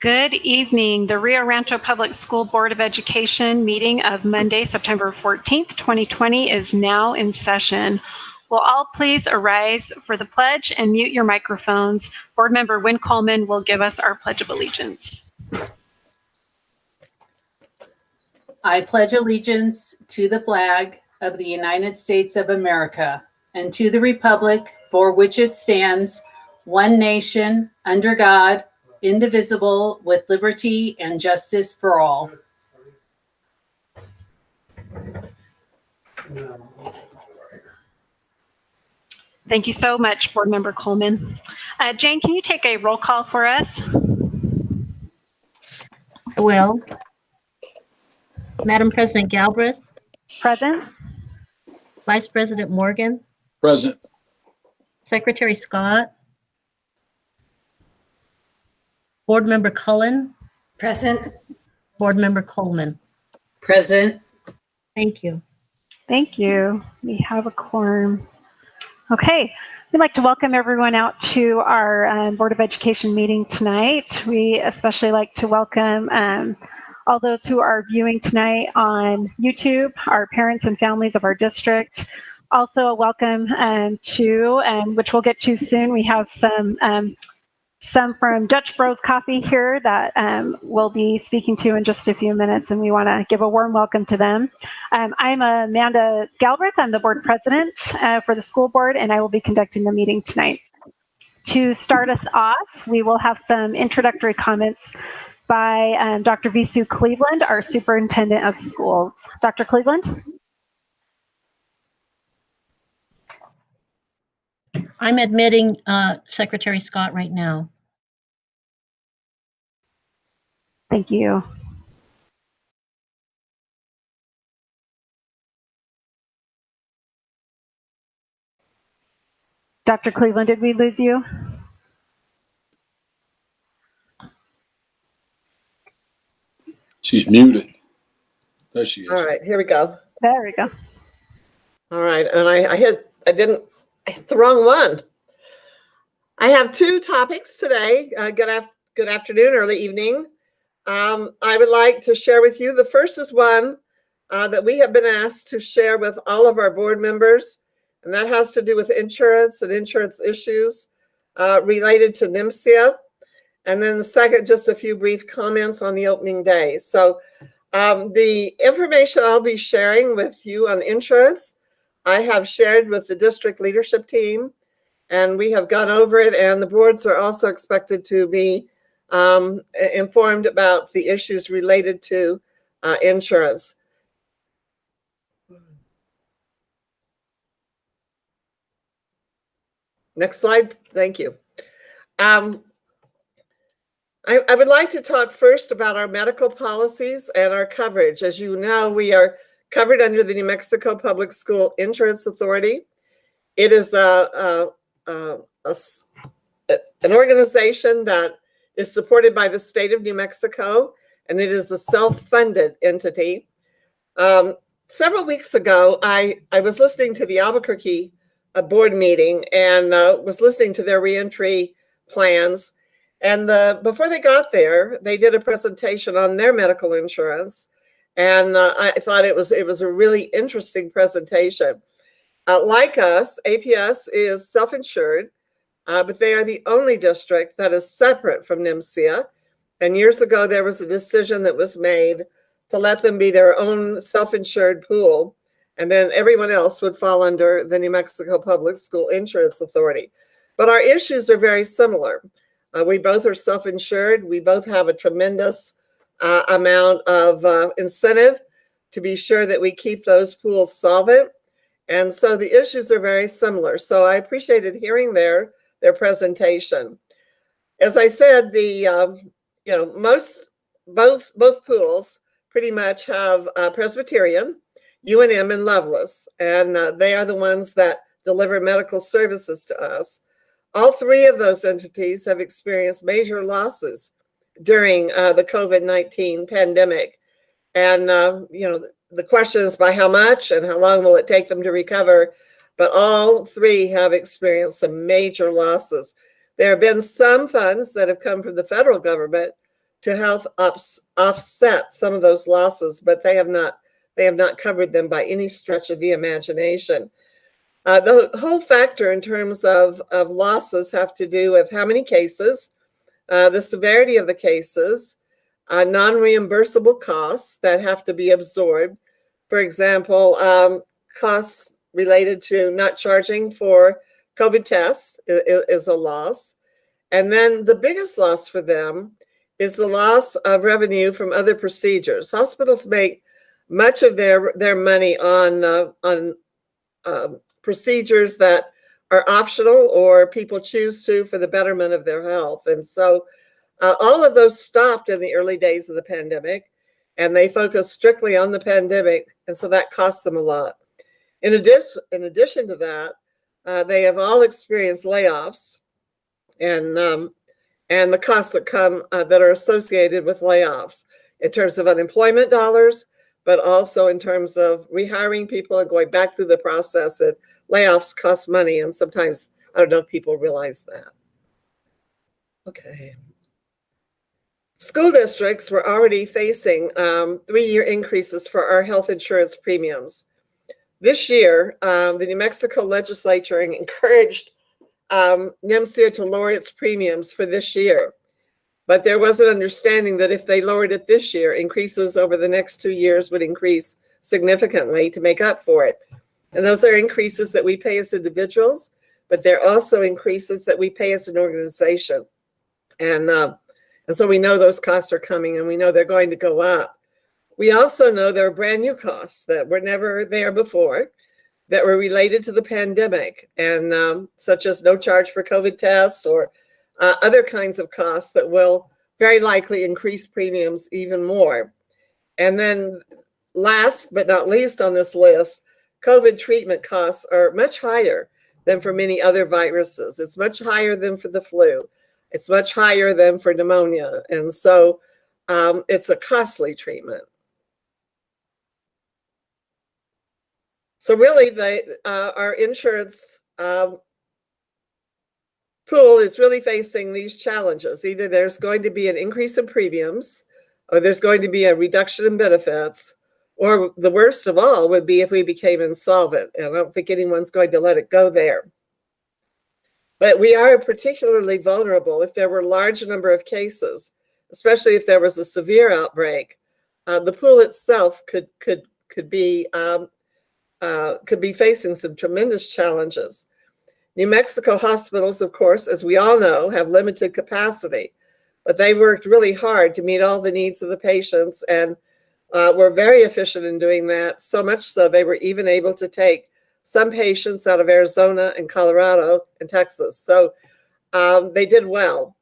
Good evening. The Rio Rancho Public School Board of Education meeting of Monday, September 14th, 2020 is now in session. Will all please arise for the pledge and mute your microphones. Board Member Wynn Coleman will give us our Pledge of Allegiance. I pledge allegiance to the flag of the United States of America and to the republic for which it stands, one nation, under God, indivisible, with liberty and justice for all. Thank you so much, Board Member Coleman. Jane, can you take a roll call for us? I will. Madam President Galbraith, Present. Vice President Morgan, Present. Secretary Scott, Board Member Cullen, Present. Board Member Coleman. Present. Thank you. Thank you. We have a quorum. Okay, we'd like to welcome everyone out to our Board of Education meeting tonight. We especially like to welcome all those who are viewing tonight on YouTube, our parents and families of our district. Also a welcome to, which we'll get to soon, we have some from Dutch Bros Coffee here that we'll be speaking to in just a few minutes, and we want to give a warm welcome to them. I'm Amanda Galbraith. I'm the board president for the school board, and I will be conducting the meeting tonight. To start us off, we will have some introductory comments by Dr. Visu Cleveland, our superintendent of schools. Dr. Cleveland? I'm admitting Secretary Scott right now. Thank you. Dr. Cleveland, did we lose you? She's muted. There she is. All right, here we go. There we go. All right, and I hit the wrong one. I have two topics today. Good afternoon, early evening. I would like to share with you. The first is one that we have been asked to share with all of our board members, and that has to do with insurance and insurance issues related to NMSIA. And then the second, just a few brief comments on the opening day. So the information I'll be sharing with you on insurance, I have shared with the district leadership team, and we have gone over it, and the boards are also expected to be informed about the issues related to insurance. Next slide. Thank you. I would like to talk first about our medical policies and our coverage. As you know, we are covered under the New Mexico Public School Insurance Authority. It is an organization that is supported by the state of New Mexico, and it is a self-funded entity. Several weeks ago, I was listening to the Albuquerque board meeting and was listening to their reentry plans. And before they got there, they did a presentation on their medical insurance, and I thought it was a really interesting presentation. Like us, APS is self-insured, but they are the only district that is separate from NMSIA. And years ago, there was a decision that was made to let them be their own self-insured pool, and then everyone else would fall under the New Mexico Public School Insurance Authority. But our issues are very similar. We both are self-insured. We both have a tremendous amount of incentive to be sure that we keep those pools solvent. And so the issues are very similar. So I appreciated hearing their presentation. As I said, both pools pretty much have Presbyterian, UNM, and Lovelace, and they are the ones that deliver medical services to us. All three of those entities have experienced major losses during the COVID-19 pandemic. And, the question is by how much and how long will it take them to recover? But all three have experienced some major losses. There have been some funds that have come from the federal government to help offset some of those losses, but they have not covered them by any stretch of the imagination. The whole factor in terms of losses have to do with how many cases, the severity of the cases, non-reimbursable costs that have to be absorbed. For example, costs related to not charging for COVID tests is a loss. And then the biggest loss for them is the loss of revenue from other procedures. Hospitals make much of their money on procedures that are optional or people choose to for the betterment of their health. And so all of those stopped in the early days of the pandemic, and they focused strictly on the pandemic, and so that cost them a lot. In addition to that, they have all experienced layoffs and the costs that come that are associated with layoffs in terms of unemployment dollars, but also in terms of rehiring people and going back through the process. That layoffs cost money, and sometimes I don't know if people realize that. Okay. School districts were already facing 3-year increases for our health insurance premiums. This year, the New Mexico legislature encouraged NMCA to lower its premiums for this year. But there was an understanding that if they lowered it this year, increases over the next 2 years would increase significantly to make up for it. And those are increases that we pay as individuals, but they're also increases that we pay as an organization. And so we know those costs are coming, and we know they're going to go up. We also know there are brand new costs that were never there before that were related to the pandemic, and such as no charge for COVID tests or other kinds of costs that will very likely increase premiums even more. And then last but not least on this list, COVID treatment costs are much higher than for many other viruses. It's much higher than for the flu. It's much higher than for pneumonia. And so it's a costly treatment. So really, our insurance pool is really facing these challenges. Either there's going to be an increase in premiums, or there's going to be a reduction in benefits, or the worst of all would be if we became insolvent. And I don't think anyone's going to let it go there. But we are particularly vulnerable if there were a large number of cases, especially if there was a severe outbreak. The pool itself could be facing some tremendous challenges. New Mexico hospitals, of course, as we all know, have limited capacity, but they worked really hard to meet all the needs of the patients and were very efficient in doing that, so much so they were even able to take some patients out of Arizona and Colorado and Texas. So they did well.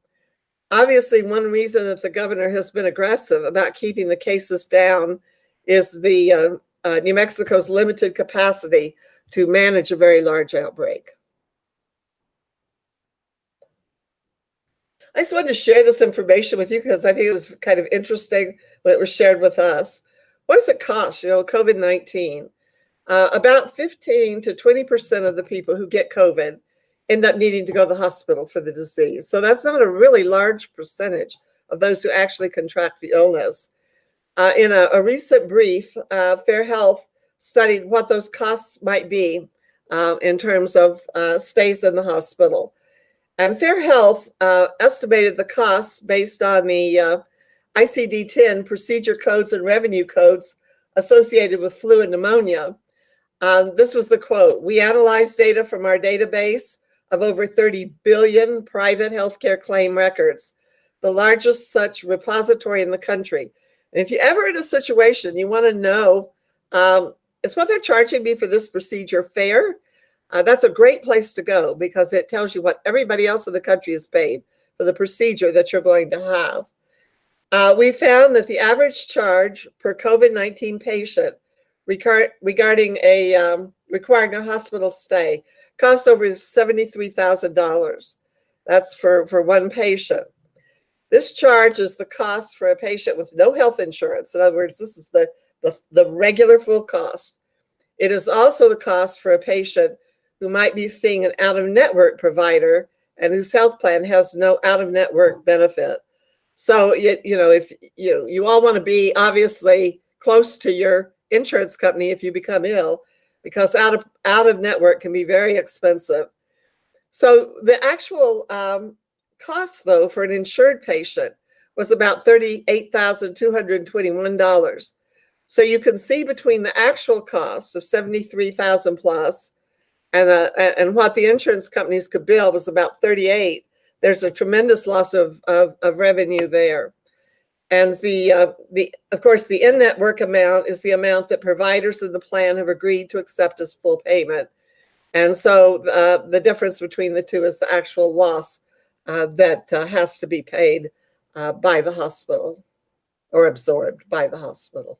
Obviously, one reason that the governor has been aggressive about keeping the cases down is the New Mexico's limited capacity to manage a very large outbreak. I just wanted to share this information with you because I think it was kind of interesting when it was shared with us. What does it cost, COVID-19? About 15 to 20% of the people who get COVID end up needing to go to the hospital for the disease. So that's not a really large percentage of those who actually contract the illness. In a recent brief, Fair Health studied what those costs might be in terms of stays in the hospital. And Fair Health estimated the costs based on the ICD-10 procedure codes and revenue codes associated with flu and pneumonia. This was the quote: "We analyzed data from our database of over 30 billion private healthcare claim records, the largest such repository in the country. And if you're ever in a situation you want to know, is what they're charging me for this procedure fair? That's a great place to go because it tells you what everybody else in the country is paid for the procedure that you're going to have. We found that the average charge per COVID-19 patient regarding requiring a hospital stay costs over $73,000. That's for one patient. This charge is the cost for a patient with no health insurance. In other words, this is the regular full cost. It is also the cost for a patient who might be seeing an out-of-network provider and whose health plan has no out-of-network benefit. So, if you all want to be obviously close to your insurance company if you become ill, because out of network can be very expensive. So the actual cost, though, for an insured patient was about $38,221. So you can see between the actual cost of $73,000 plus and what the insurance companies could bill was about $38,000. There's a tremendous loss of revenue there. And of course, the in-network amount is the amount that providers in the plan have agreed to accept as full payment. And so the difference between the two is the actual loss that has to be paid by the hospital or absorbed by the hospital.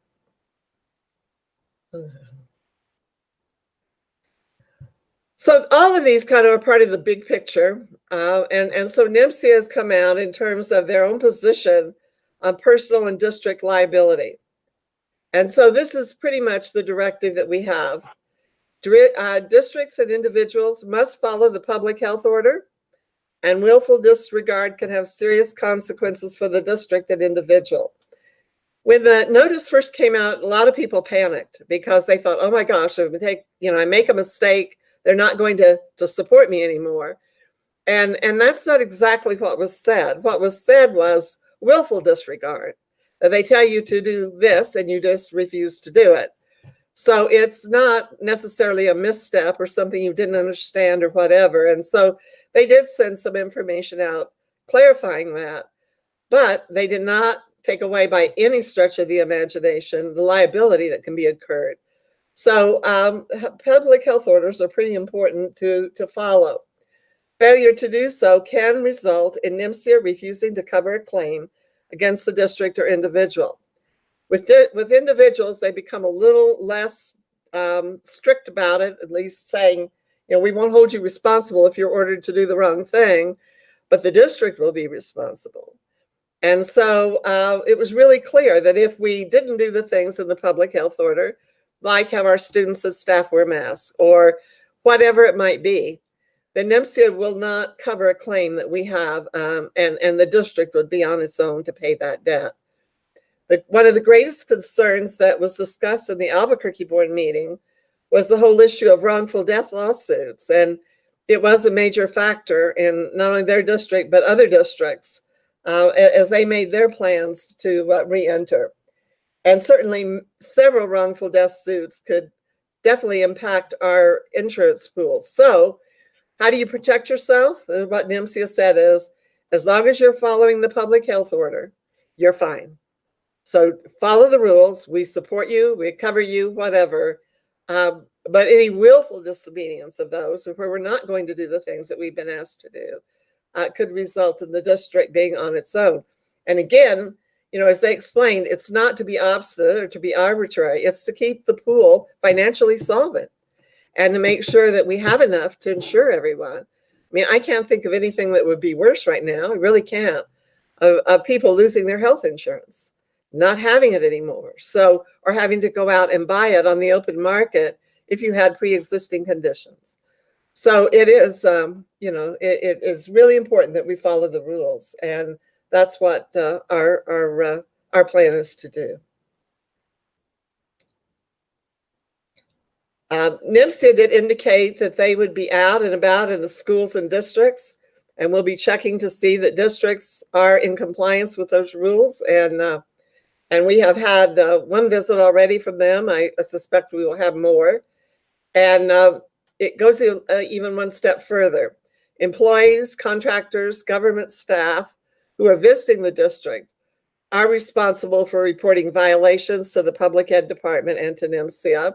So all of these kind of are part of the big picture. And so NMCA has come out in terms of their own position on personal and district liability. And so this is pretty much the directive that we have. Districts and individuals must follow the public health order, and willful disregard can have serious consequences for the district and individual. When the notice first came out, a lot of people panicked because they thought, oh my gosh, if I make a mistake, they're not going to support me anymore. And that's not exactly what was said. What was said was willful disregard. They tell you to do this and you just refuse to do it. So it's not necessarily a misstep or something you didn't understand or whatever. And so they did send some information out clarifying that, but they did not take away by any stretch of the imagination the liability that can be incurred. So public health orders are pretty important to follow. Failure to do so can result in NMCA refusing to cover a claim against the district or individual. With individuals, they become a little less strict about it, at least saying, we won't hold you responsible if you're ordered to do the wrong thing, but the district will be responsible. And so it was really clear that if we didn't do the things in the public health order, like have our students and staff wear masks or whatever it might be, then NMCA will not cover a claim that we have, and the district would be on its own to pay that debt. But one of the greatest concerns that was discussed in the Albuquerque board meeting was the whole issue of wrongful death lawsuits. And it was a major factor in not only their district, but other districts as they made their plans to re-enter. And certainly several wrongful death suits could definitely impact our insurance pools. So how do you protect yourself? What NMCA said is, as long as you're following the public health order, you're fine. So follow the rules. We support you. We cover you, whatever. But any willful disobedience of those, where we're not going to do the things that we've been asked to do, could result in the district being on its own. And again, as they explained, it's not to be obstinate or to be arbitrary. It's to keep the pool financially solvent and to make sure that we have enough to insure everyone. I mean, I can't think of anything that would be worse right now. I really can't, of people losing their health insurance, not having it anymore. So, or having to go out and buy it on the open market if you had pre-existing conditions. So it is, it is really important that we follow the rules, and that's what our plan is to do. NMCA did indicate that they would be out and about in the schools and districts, and we'll be checking to see that districts are in compliance with those rules. And we have had one visit already from them. I suspect we will have more. And it goes even one step further. Employees, contractors, government staff who are visiting the district are responsible for reporting violations to the public ed department and to NMCA.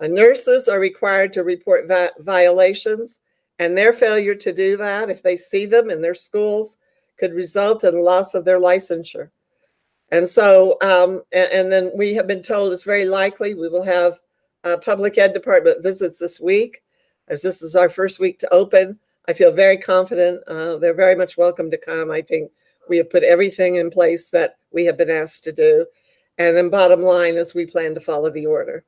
Nurses are required to report violations, and their failure to do that, if they see them in their schools, could result in loss of their licensure. And so, and then we have been told it's very likely we will have public ed department visits this week, as this is our first week to open. I feel very confident. They're very much welcome to come. I think we have put everything in place that we have been asked to do. And then bottom line is we plan to follow the order.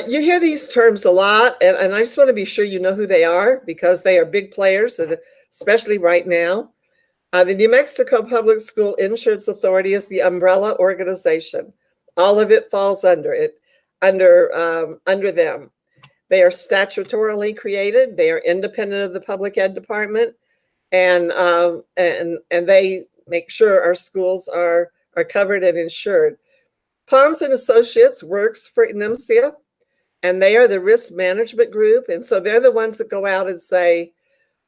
You hear these terms a lot, and I just want to be sure you know who they are, because they are big players, and especially right now. The New Mexico Public School Insurance Authority is the umbrella organization. All of it falls under them. They are statutorily created. They are independent of the public ed department, and they make sure our schools are covered and insured. Palms and Associates works for NMSIA, and they are the risk management group. And so they're the ones that go out and say,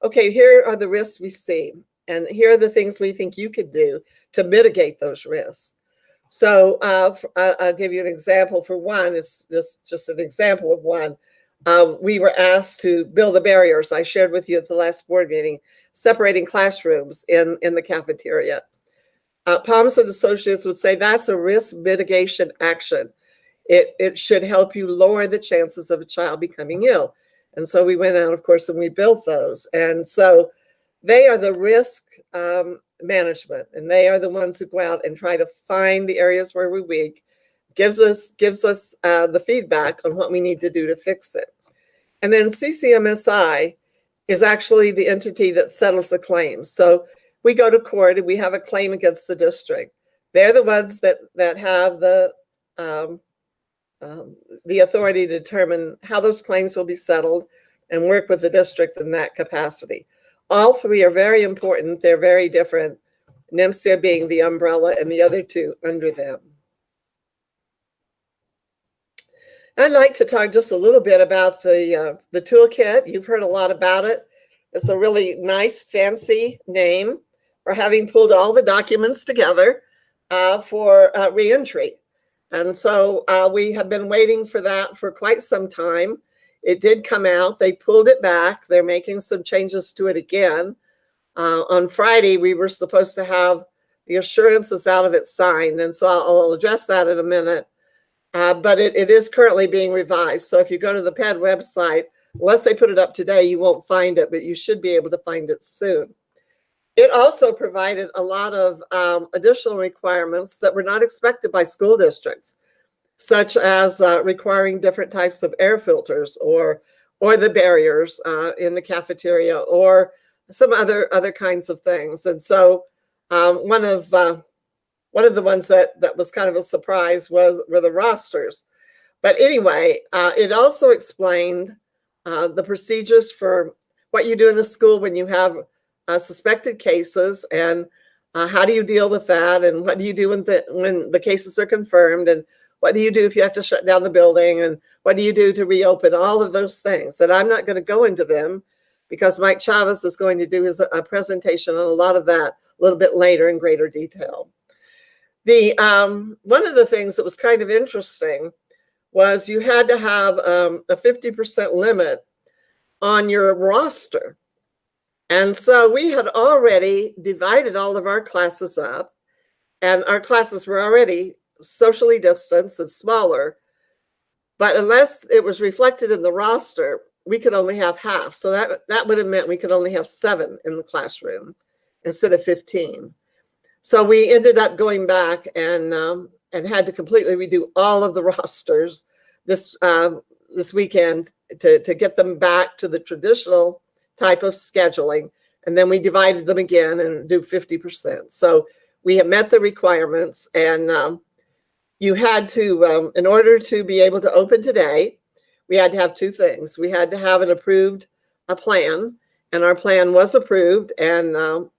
okay, here are the risks we see, and here are the things we think you could do to mitigate those risks. So I'll give you an example for one. It's just an example of one. We were asked to build the barriers I shared with you at the last board meeting, separating classrooms in the cafeteria. Palms and Associates would say that's a risk mitigation action. It should help you lower the chances of a child becoming ill. And so we went out, of course, and we built those. And so they are the risk management, and they are the ones who go out and try to find the areas where we're weak, gives us the feedback on what we need to do to fix it. And then CCMSI is actually the entity that settles the claims. So we go to court and we have a claim against the district. They're the ones that have the authority to determine how those claims will be settled and work with the district in that capacity. All three are very important. They're very different. NMSIA being the umbrella and the other two under them. I'd like to talk just a little bit about the toolkit. You've heard a lot about it. It's a really nice, fancy name for having pulled all the documents together for reentry. And so we have been waiting for that for quite some time. It did come out. They pulled it back. They're making some changes to it again. On Friday, we were supposed to have the assurances out of it signed. And so I'll address that in a minute. But it is currently being revised. So if you go to the PED website, unless they put it up today, you won't find it, but you should be able to find it soon. It also provided a lot of additional requirements that were not expected by school districts, such as requiring different types of air filters or the barriers in the cafeteria or some other kinds of things. And so one of the ones that was kind of a surprise were the rosters. But anyway, it also explained the procedures for what you do in the school when you have suspected cases, and how do you deal with that, and what do you do when the cases are confirmed, and what do you do if you have to shut down the building, and what do you do to reopen, all of those things. And I'm not going to go into them because Mike Chavez is going to do a presentation on a lot of that a little bit later in greater detail. One of the things that was kind of interesting was you had to have a 50% limit on your roster. And so we had already divided all of our classes up, and our classes were already socially distanced and smaller. But unless it was reflected in the roster, we could only have half. So that would have meant we could only have 7 in the classroom instead of 15. So we ended up going back and had to completely redo all of the rosters this weekend to get them back to the traditional type of scheduling. And then we divided them again and do 50%. So we have met the requirements, and you had to, in order to be able to open today, we had to have 2 things. We had to have an approved plan, and our plan was approved. And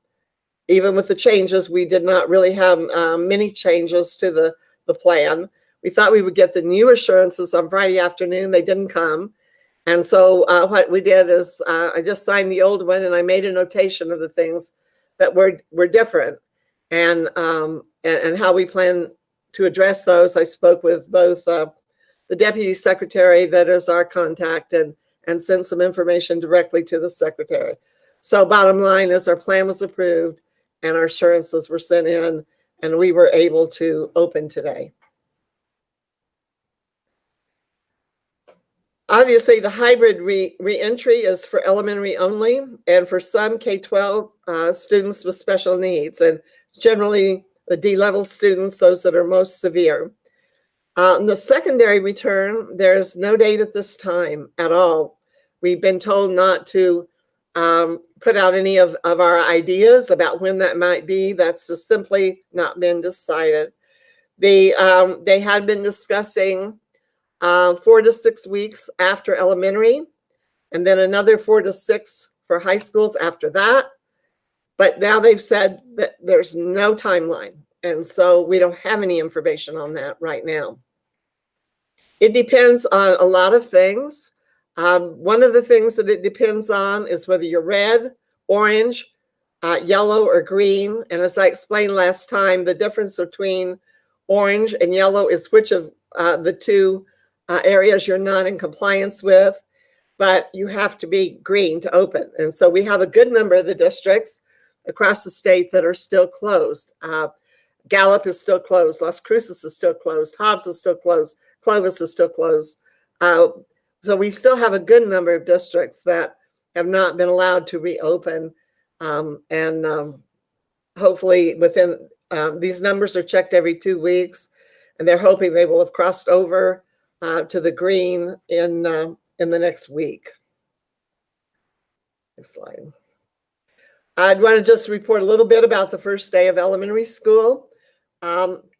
even with the changes, we did not really have many changes to the plan. We thought we would get the new assurances on Friday afternoon. They didn't come. And so what we did is I just signed the old one, and I made a notation of the things that were different and how we plan to address those. I spoke with both the deputy secretary that is our contact and sent some information directly to the secretary. So bottom line is our plan was approved and our assurances were sent in, and we were able to open today. Obviously, the hybrid reentry is for elementary only and for some K-12 students with special needs, and generally the D-level students, those that are most severe. In the secondary return, there's no date at this time at all. We've been told not to put out any of our ideas about when that might be. That's just simply not been decided. They had been discussing 4 to 6 weeks after elementary, and then another 4 to 6 for high schools after that. But now they've said that there's no timeline. And so we don't have any information on that right now. It depends on a lot of things. One of the things that it depends on is whether you're red, orange, yellow, or green. And as I explained last time, the difference between orange and yellow is which of the two areas you're not in compliance with, but you have to be green to open. And so we have a good number of the districts across the state that are still closed. Gallup is still closed. Las Cruces is still closed. Hobbs is still closed. Clovis is still closed. So we still have a good number of districts that have not been allowed to reopen. Hopefully within, these numbers are checked every 2 weeks, and they're hoping they will have crossed over to the green in the next week. Next slide. I'd want to just report a little bit about the first day of elementary school.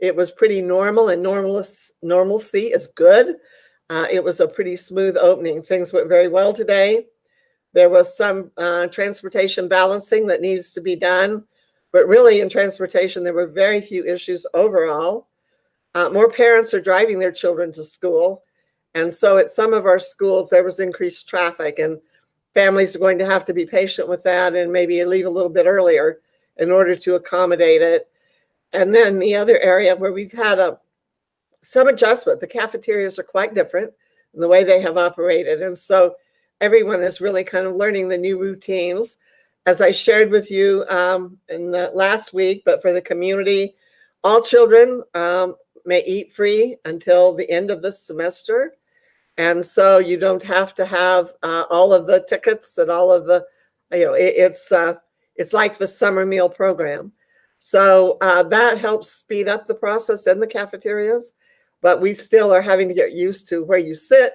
It was pretty normal, and normalcy is good. It was a pretty smooth opening. Things went very well today. There was some transportation balancing that needs to be done, but really in transportation, there were very few issues overall. More parents are driving their children to school. And so at some of our schools, there was increased traffic, and families are going to have to be patient with that and maybe leave a little bit earlier in order to accommodate it. And then the other area where we've had some adjustment, the cafeterias are quite different in the way they have operated. And so everyone is really kind of learning the new routines. As I shared with you in the last week, but for the community, all children may eat free until the end of this semester. And so you don't have to have all of the tickets and all of the, it's like the summer meal program. So that helps speed up the process in the cafeterias, but we still are having to get used to where you sit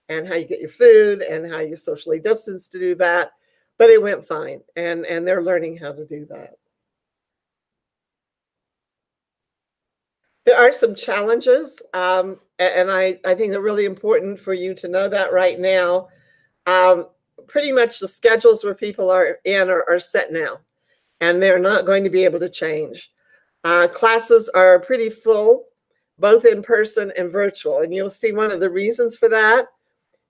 and how you get your food and how you socially distance to do that. But it went fine, and they're learning how to do that. There are some challenges, and I think they're really important for you to know that right now. Pretty much the schedules where people are in are set now, and they're not going to be able to change. Classes are pretty full, both in person and virtual, and you'll see one of the reasons for that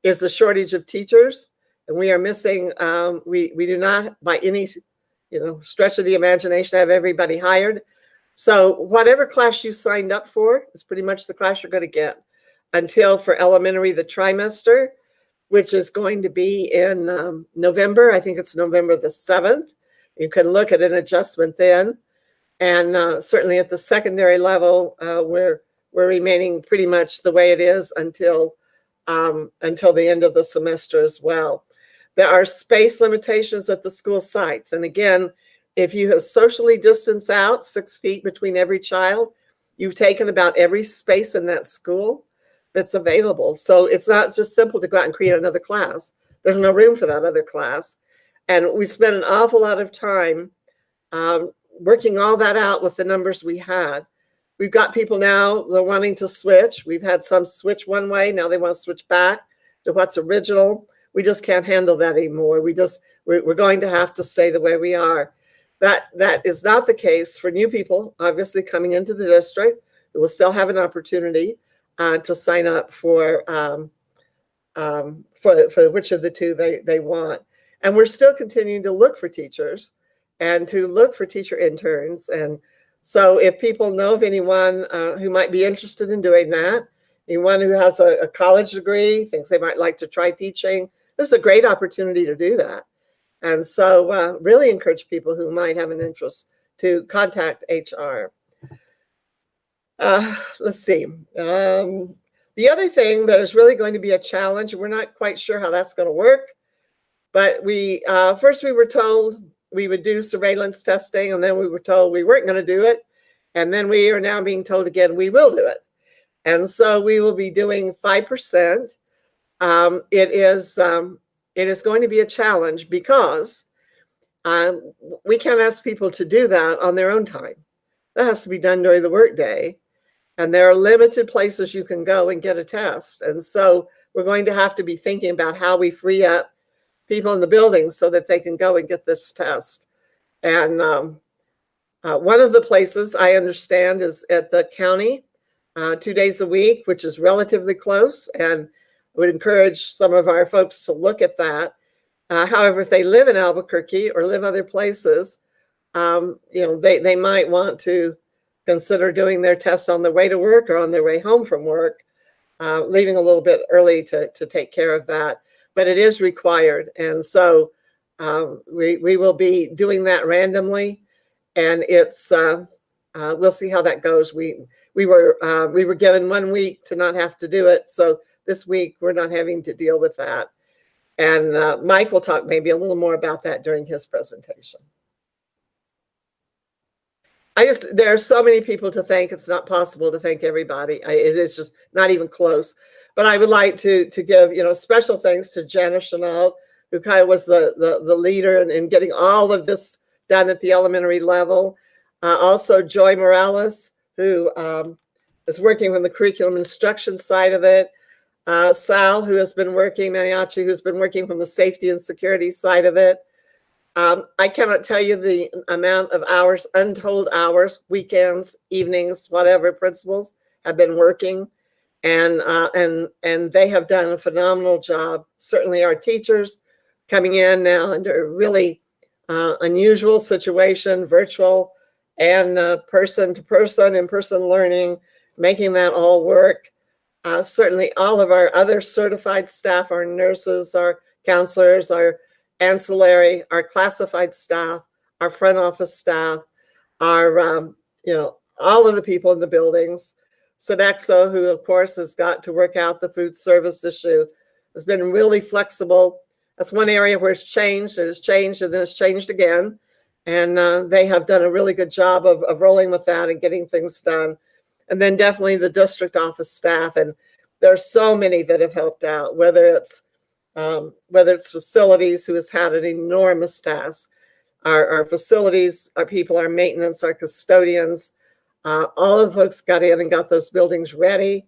is the shortage of teachers, and we are missing, we do not by any stretch of the imagination have everybody hired. So whatever class you signed up for is pretty much the class you're going to get until for elementary, the trimester, which is going to be in November. I think it's November the 7th. You can look at an adjustment then. And certainly at the secondary level, we're remaining pretty much the way it is until the end of the semester as well. There are space limitations at the school sites. And again, if you have socially distanced out 6 feet between every child, you've taken about every space in that school that's available. So it's not just simple to go out and create another class. There's no room for that other class. And we spent an awful lot of time working all that out with the numbers we had. We've got people now, they're wanting to switch. We've had some switch one way. Now they want to switch back to what's original. We just can't handle that anymore. We're going to have to stay the way we are. That is not the case for new people, obviously coming into the district, who will still have an opportunity to sign up for which of the two they want. And we're still continuing to look for teachers and to look for teacher interns. And so if people know of anyone who might be interested in doing that, anyone who has a college degree, thinks they might like to try teaching, this is a great opportunity to do that. And so really encourage people who might have an interest to contact HR. Let's see. The other thing that is really going to be a challenge, we're not quite sure how that's going to work, but first we were told we would do surveillance testing, and then we were told we weren't going to do it. And then we are now being told again, we will do it. And so we will be doing 5%. It is going to be a challenge because we can't ask people to do that on their own time. That has to be done during the workday. And there are limited places you can go and get a test. And so we're going to have to be thinking about how we free up people in the building so that they can go and get this test. And one of the places I understand is at the county, 2 days a week, which is relatively close. And I would encourage some of our folks to look at that. However, if they live in Albuquerque or live other places, they might want to consider doing their test on their way to work or on their way home from work, leaving a little bit early to take care of that. But it is required. And so we will be doing that randomly. And it's we'll see how that goes. We were given 1 week to not have to do it. So this week we're not having to deal with that. And Mike will talk maybe a little more about that during his presentation. There are so many people to thank. It's not possible to thank everybody. It is just not even close. But I would like to give, special thanks to Janice Chanel, who kind of was the leader in getting all of this done at the elementary level. Also Joy Morales, who is working from the curriculum instruction side of it. Sal, who has been working, Mariachi, who's been working from the safety and security side of it. I cannot tell you the amount of hours, untold hours, weekends, evenings, whatever, principals have been working, and they have done a phenomenal job. Certainly our teachers coming in now under a really unusual situation, virtual and person-to-person, in-person learning, making that all work. Certainly all of our other certified staff, our nurses, our counselors, our ancillary, our classified staff, our front office staff, our, all of the people in the buildings. Sodexo, who of course has got to work out the food service issue, has been really flexible. That's one area where it's changed, and it's changed, and then it's changed again. And they have done a really good job of rolling with that and getting things done. And then definitely the district office staff. And there are so many that have helped out, whether it's facilities, who has had an enormous task. Our facilities, our people, our maintenance, our custodians, all of the folks got in and got those buildings ready.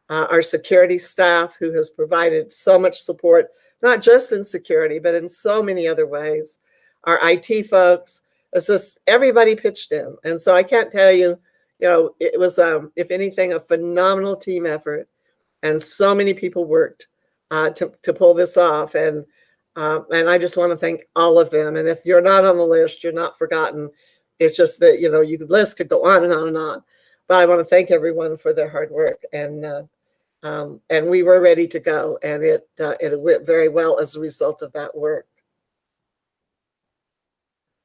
Our security staff, who has provided so much support, not just in security, but in so many other ways. Our IT folks, it's just everybody pitched in. And so I can't tell you, it was, if anything, a phenomenal team effort. And so many people worked to pull this off. And I just want to thank all of them. And if you're not on the list, you're not forgotten. It's just that, the list could go on and on and on. But I want to thank everyone for their hard work. And we were ready to go. And it went very well as a result of that work.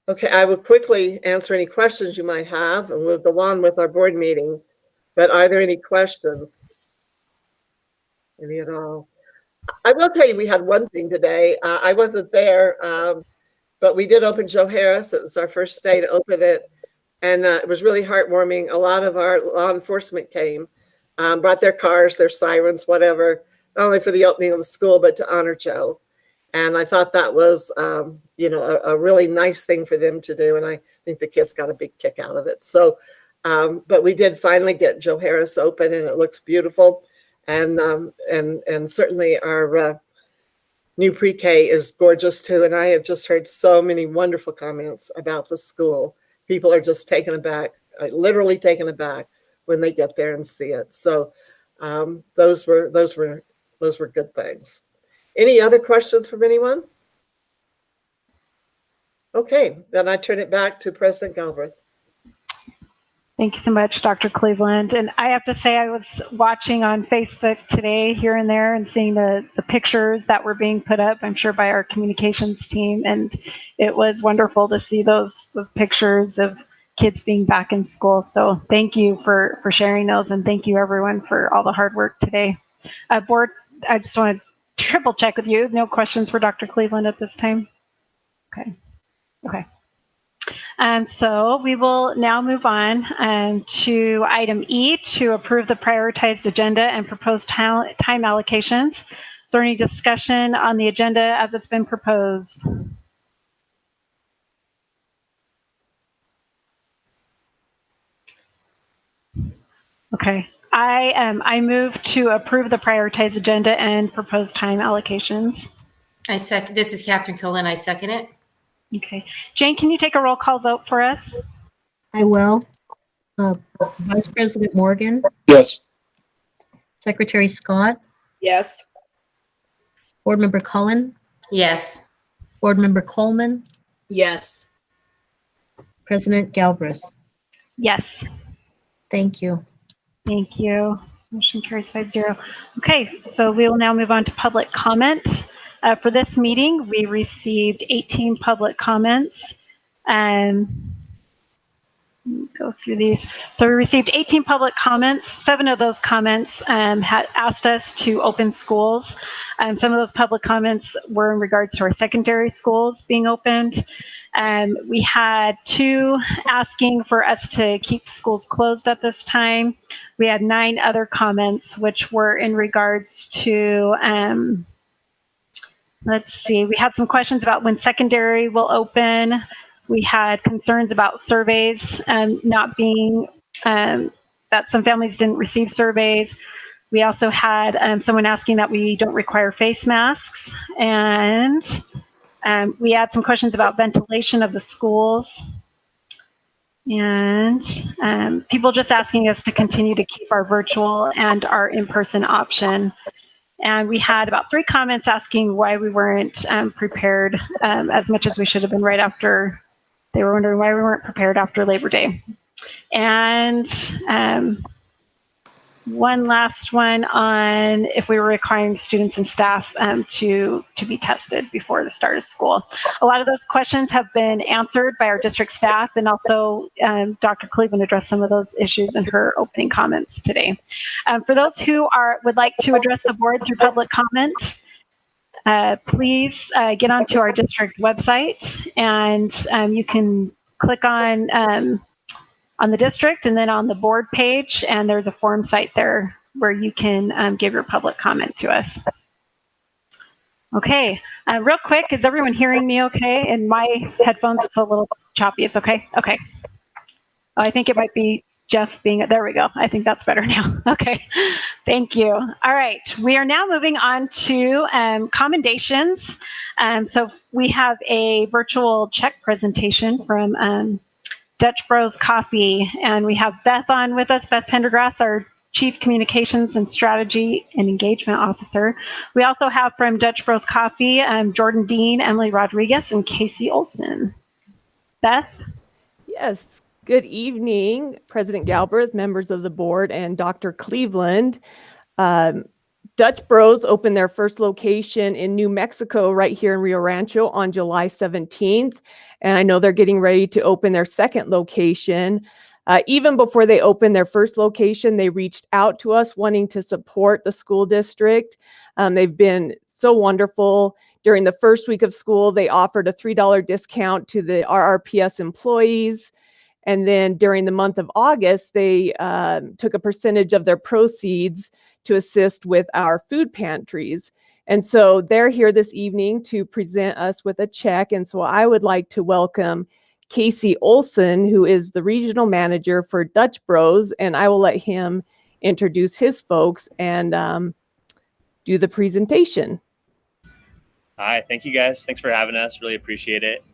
Okay, I will quickly answer any questions you might have, and we'll go on with our board meeting. But are there any questions? Any at all? I will tell you, we had one thing today. I wasn't there, but we did open Joe Harris. It was our first day to open it, and it was really heartwarming. A lot of our law enforcement came, brought their cars, their sirens, whatever, not only for the opening of the school, but to honor Joe. And I thought that was, a really nice thing for them to do. And I think the kids got a big kick out of it. So, but we did finally get Joe Harris open, and it looks beautiful. And certainly our new pre-K is gorgeous too. And I have just heard so many wonderful comments about the school. People are just taken aback, literally taken aback when they get there and see it. So those were good things. Any other questions from anyone? Okay, then I turn it back to President Galbraith. Thank you so much, Dr. Cleveland. And I have to say, I was watching on Facebook today, here and there, and seeing the pictures that were being put up, I'm sure by our communications team. And it was wonderful to see those pictures of kids being back in school. So thank you for sharing those. And thank you everyone for all the hard work today. Board, I just want to triple check with you. No questions for Dr. Cleveland at this time? Okay. So we will now move on to item E, to approve the prioritized agenda and proposed time allocations. Is there any discussion on the agenda as it's been proposed? Okay. I move to approve the prioritized agenda and proposed time allocations. This is Catherine Cullen. I second it. Okay. Jane, can you take a roll call vote for us? I will. Vice President Morgan, Yes. Secretary Scott, Yes. Board Member Cullen, Yes. Board Member Coleman, Yes. President Galbraith. Yes. Thank you. Thank you. Motion carries 5-0. Okay, so we will now move on to public comment. For this meeting, we received 18 public comments. Go through these. So we received 18 public comments. 7 of those comments had asked us to open schools. Some of those public comments were in regards to our secondary schools being opened. We had 2 asking for us to keep schools closed at this time. We had 9 other comments, which were in regards to, let's see, we had some questions about when secondary will open. We had concerns about surveys not being, that some families didn't receive surveys. We also had someone asking that we don't require face masks. And we had some questions about ventilation of the schools. And people just asking us to continue to keep our virtual and our in-person option. And we had about 3 comments asking why we weren't prepared as much as we should have been right after. They were wondering why we weren't prepared after Labor Day. And one last one on if we were requiring students and staff to be tested before the start of school. A lot of those questions have been answered by our district staff, and also Dr. Cleveland addressed some of those issues in her opening comments today. For those who would like to address the board through public comment, please get onto our district website, and you can click on the district and then on the board page, and there's a form site there where you can give your public comment to us. Okay, real quick, is everyone hearing me okay? In my headphones, it's a little choppy. It's okay? Okay. Oh, I think it might be Jeff being, there we go. I think that's better now. Okay, thank you. All right, we are now moving on to commendations. So we have a virtual check presentation from Dutch Bros Coffee, and we have Beth on with us, Beth Pendergrass, our Chief Communications and Strategy and Engagement Officer. We also have from Dutch Bros Coffee, Jordan Dean, Emily Rodriguez, and Casey Olson. Beth? Yes, good evening, President Galbraith, members of the board, and Dr. Cleveland. Dutch Bros opened their first location in New Mexico right here in Rio Rancho on July 17th. And I know they're getting ready to open their second location. Even before they opened their first location, they reached out to us wanting to support the school district. They've been so wonderful. During the first week of school, they offered a $3 discount to the RRPS employees. And then during the month of August, they took a percentage of their proceeds to assist with our food pantries. And so they're here this evening to present us with a check. And so I would like to welcome Casey Olson, who is the regional manager for Dutch Bros, and I will let him introduce his folks and do the presentation. Hi, thank you guys. Thanks for having us. Really appreciate it.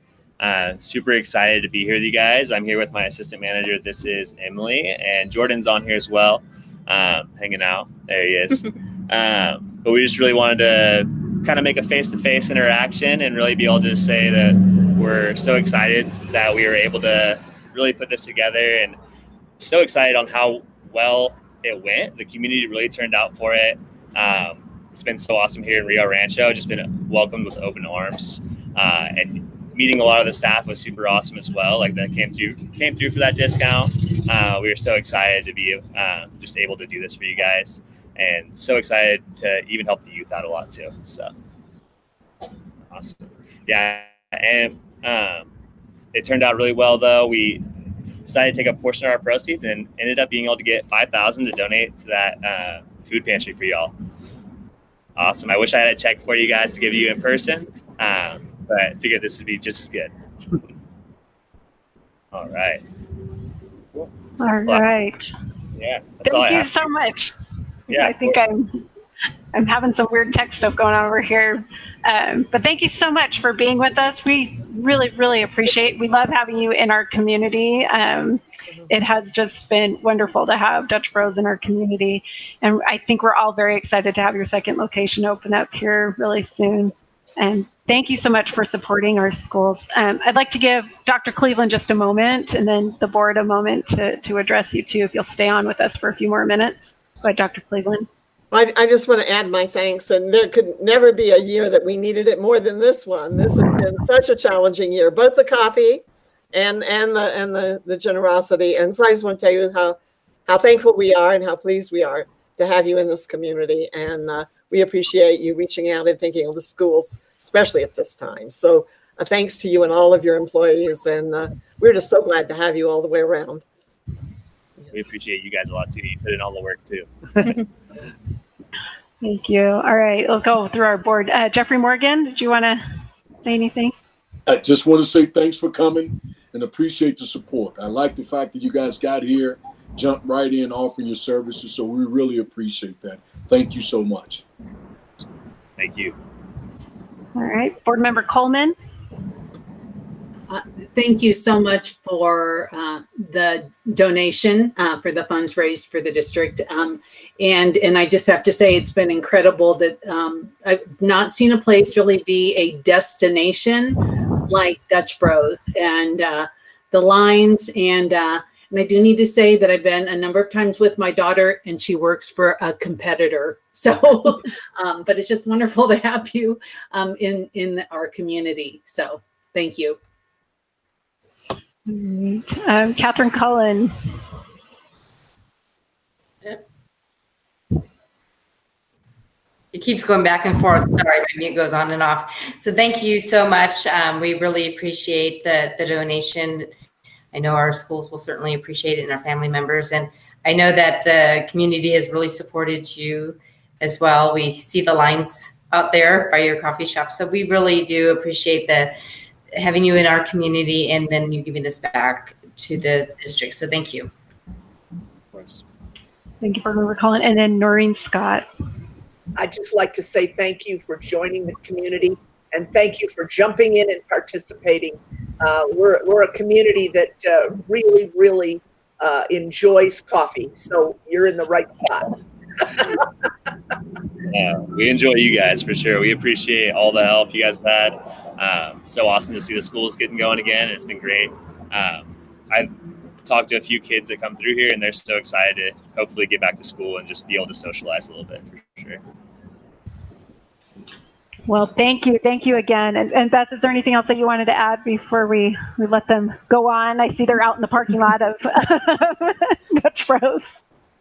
Super excited to be here with you guys. I'm here with my assistant manager. This is Emily, and Jordan's on here as well, hanging out. There he is. But we just really wanted to kind of make a face-to-face interaction and really be able to say that we're so excited that we were able to really put this together, and so excited on how well it went. The community really turned out for it. It's been so awesome here in Rio Rancho. Just been welcomed with open arms, and meeting a lot of the staff was super awesome as well. Like that came through for that discount. We were so excited to be just able to do this for you guys, and so excited to even help the youth out a lot too. So awesome. Yeah, and it turned out really well though. We decided to take a portion of our proceeds and ended up being able to get $5,000 to donate to that food pantry for y'all. Awesome. I wish I had a check for you guys to give you in person, but I figured this would be just as good. All right. All right. Yeah, that's all Thank I you have. so much. Yeah. I think I'm having some weird tech stuff going on over here. But thank you so much for being with us. We really, really appreciate. We love having you in our community. It has just been wonderful to have Dutch Bros in our community, and I think we're all very excited to have your second location open up here really soon. And thank you so much for supporting our schools. I'd like to give Dr. Cleveland just a moment, and then the board a moment to address you too, if you'll stay on with us for a few more minutes. Go ahead, Dr. Cleveland. I just want to add my thanks, and there could never be a year that we needed it more than this one. This has been such a challenging year, both the coffee and the generosity. And so I just want to tell you how thankful we are and how pleased we are to have you in this community. And we appreciate you reaching out and thinking of the schools, especially at this time. So thanks to you and all of your employees. And we're just so glad to have you all the way around. We appreciate you guys a lot too. You put in all the work too. Thank you. All right, we'll go through our board. Jeffrey Morgan, did you want to say anything? I just want to say thanks for coming and appreciate the support. I like the fact that you guys got here, jumped right in, offering your services. So we really appreciate that. Thank you so much. Thank you. All right, board member Coleman. Thank you so much for the donation for the funds raised for the district. And I just have to say, it's been incredible that I've not seen a place really be a destination like Dutch Bros, and the lines. And I do need to say that I've been a number of times with my daughter, and she works for a competitor. So, but it's just wonderful to have you in our community. So thank you. All right. Catherine Cullen. It keeps going back and forth. Sorry, my mute goes on and off. So thank you so much. We really appreciate the donation. I know our schools will certainly appreciate it, and our family members. And I know that the community has really supported you as well. We see the lines out there by your coffee shop. So we really do appreciate having you in our community, and then you giving this back to the district. So thank you. Of course. Thank you, board member Cullen. And then Noreen Scott. I'd just like to say thank you for joining the community, and thank you for jumping in and participating. We're a community that really, really enjoys coffee, so you're in the right spot. Yeah, we enjoy you guys for sure. We appreciate all the help you guys have had. So awesome to see the schools getting going again. It's been great. I've talked to a few kids that come through here, and they're so excited to hopefully get back to school and just be able to socialize a little bit for sure. Well, thank you. Thank you again. And Beth, is there anything else that you wanted to add before we let them go on? I see they're out in the parking lot of Dutch Bros.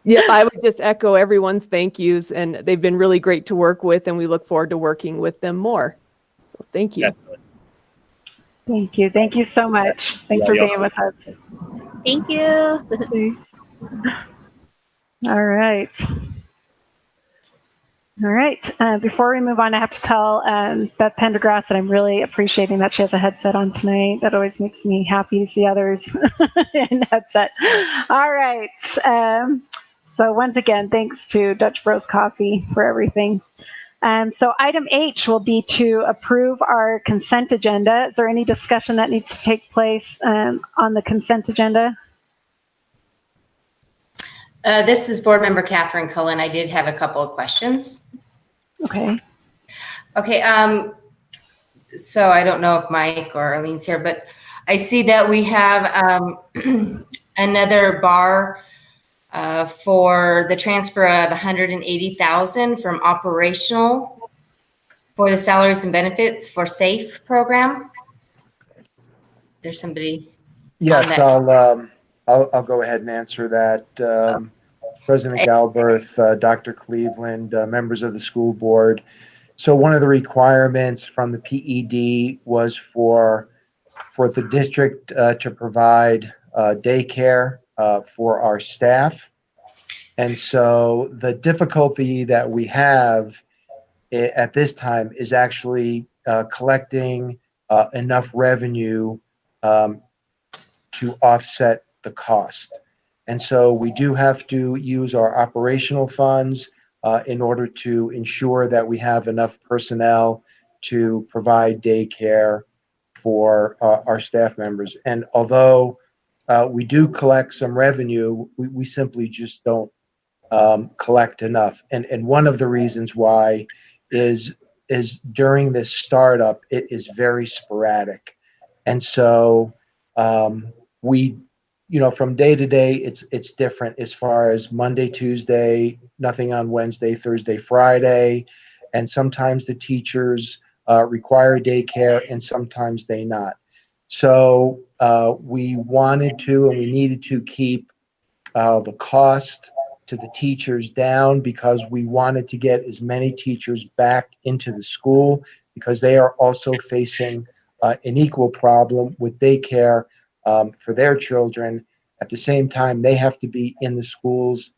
Yeah, I would just echo everyone's thank yous, and they've been really great to work with, and we look forward to working with them more. So thank you. Definitely. Thank you. Thank you so much. Thanks for being with us. Thank you. Thanks. All right. All right. Before we move on, I have to tell Beth Pendergrass that I'm really appreciating that she has a headset on tonight. That always makes me happy to see others in headset. All right. So once again, thanks to Dutch Bros Coffee for everything. So item H will be to approve our consent agenda. Is there any discussion that needs to take place on the consent agenda? This is board member Catherine Cullen. I did have a couple of questions. Okay. Okay. So I don't know if Mike or Arlene's here, but I see that we have another bar for the transfer of $180,000 from operational for the salaries and benefits for SAFE program. There's somebody. Yes, I'll go ahead and answer that. President Galbraith, Dr. Cleveland, members of the school board. So one of the requirements from the PED was for the district to provide daycare for our staff. And so the difficulty that we have at this time is actually collecting enough revenue to offset the cost. And so we do have to use our operational funds in order to ensure that we have enough personnel to provide daycare for our staff members. And although we do collect some revenue, we simply just don't collect enough. And one of the reasons why is during this startup, it is very sporadic. And so we, from day to day, it's different as far as Monday, Tuesday, nothing on Wednesday, Thursday, Friday. And sometimes the teachers require daycare and sometimes they not. So we wanted to and we needed to keep the cost to the teachers down because we wanted to get as many teachers back into the school because they are also facing an equal problem with daycare for their children. At the same time, they have to be in the schools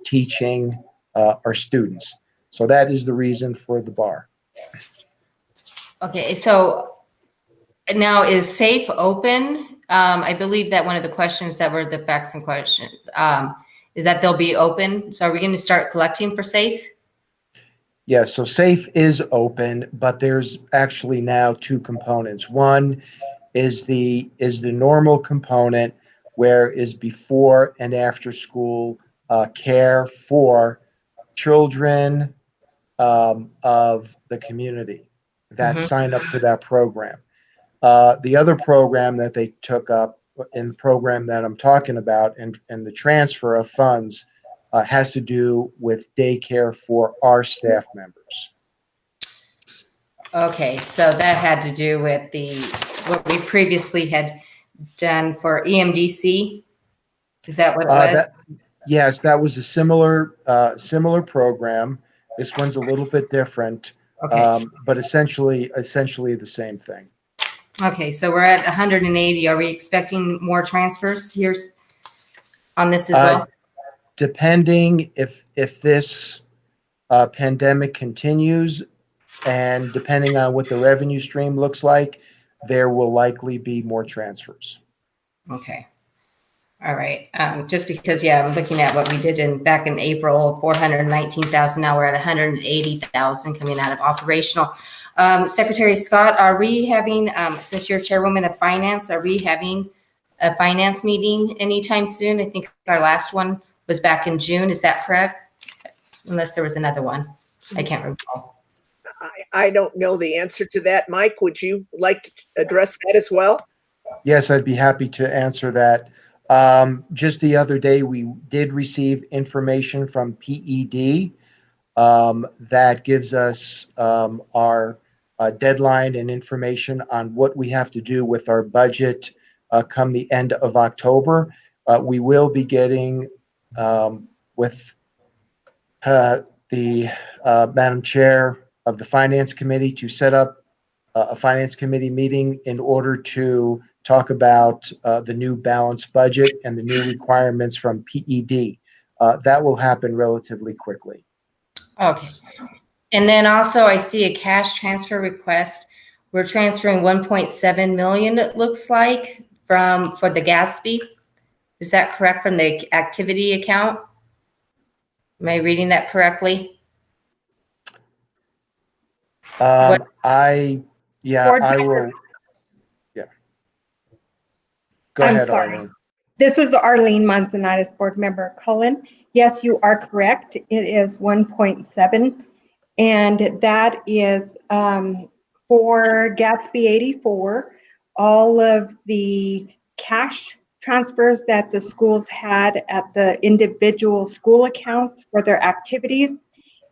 teaching our students. So that is the reason for the bar. Okay, so now is SAFE open? I believe that one of the questions that were the facts and questions is that they'll be open. So are we going to start collecting for SAFE? Yeah, so SAFE is open, but there's actually now two components. One is the normal component, where is before and after school care for children of the community that sign up for that program. The other program that they took up in the program that I'm talking about and the transfer of funds has to do with daycare for our staff members. Okay, so that had to do with what we previously had done for EMDC. Is that what it was? Yes, that was a similar program. This one's a little bit different, Okay. but essentially the same thing. Okay, so we're at 180. Are we expecting more transfers here on this as well? Depending if this pandemic continues and depending on what the revenue stream looks like, there will likely be more transfers. Okay. All right. Just because, I'm looking at what we did back in April, 419,000. Now we're at 180,000 coming out of operational. Secretary Scott, are we having, since you're chairwoman of finance, are we having a finance meeting anytime soon? I think our last one was back in June. Is that correct? Unless there was another one. I can't recall. I don't know the answer to that. Mike, would you like to address that as well? Yes, I'd be happy to answer that. Just the other day, we did receive information from PED that gives us our deadline and information on what we have to do with our budget come the end of October. We will be getting with the Madam Chair of the Finance Committee to set up a Finance Committee meeting in order to talk about the new balanced budget and the new requirements from PED. That will happen relatively quickly. Okay. And then also I see a cash transfer request. We're transferring 1.7 million, it looks like, for the Gatsby. Is that correct, from the activity account? Am I reading that correctly? I will. Yeah. Go ahead, sorry. Arlene. This is Arlene Manzanares, board member Cullen. Yes, you are correct. It is 1.7, and that is for Gatsby 84. All of the cash transfers that the schools had at the individual school accounts for their activities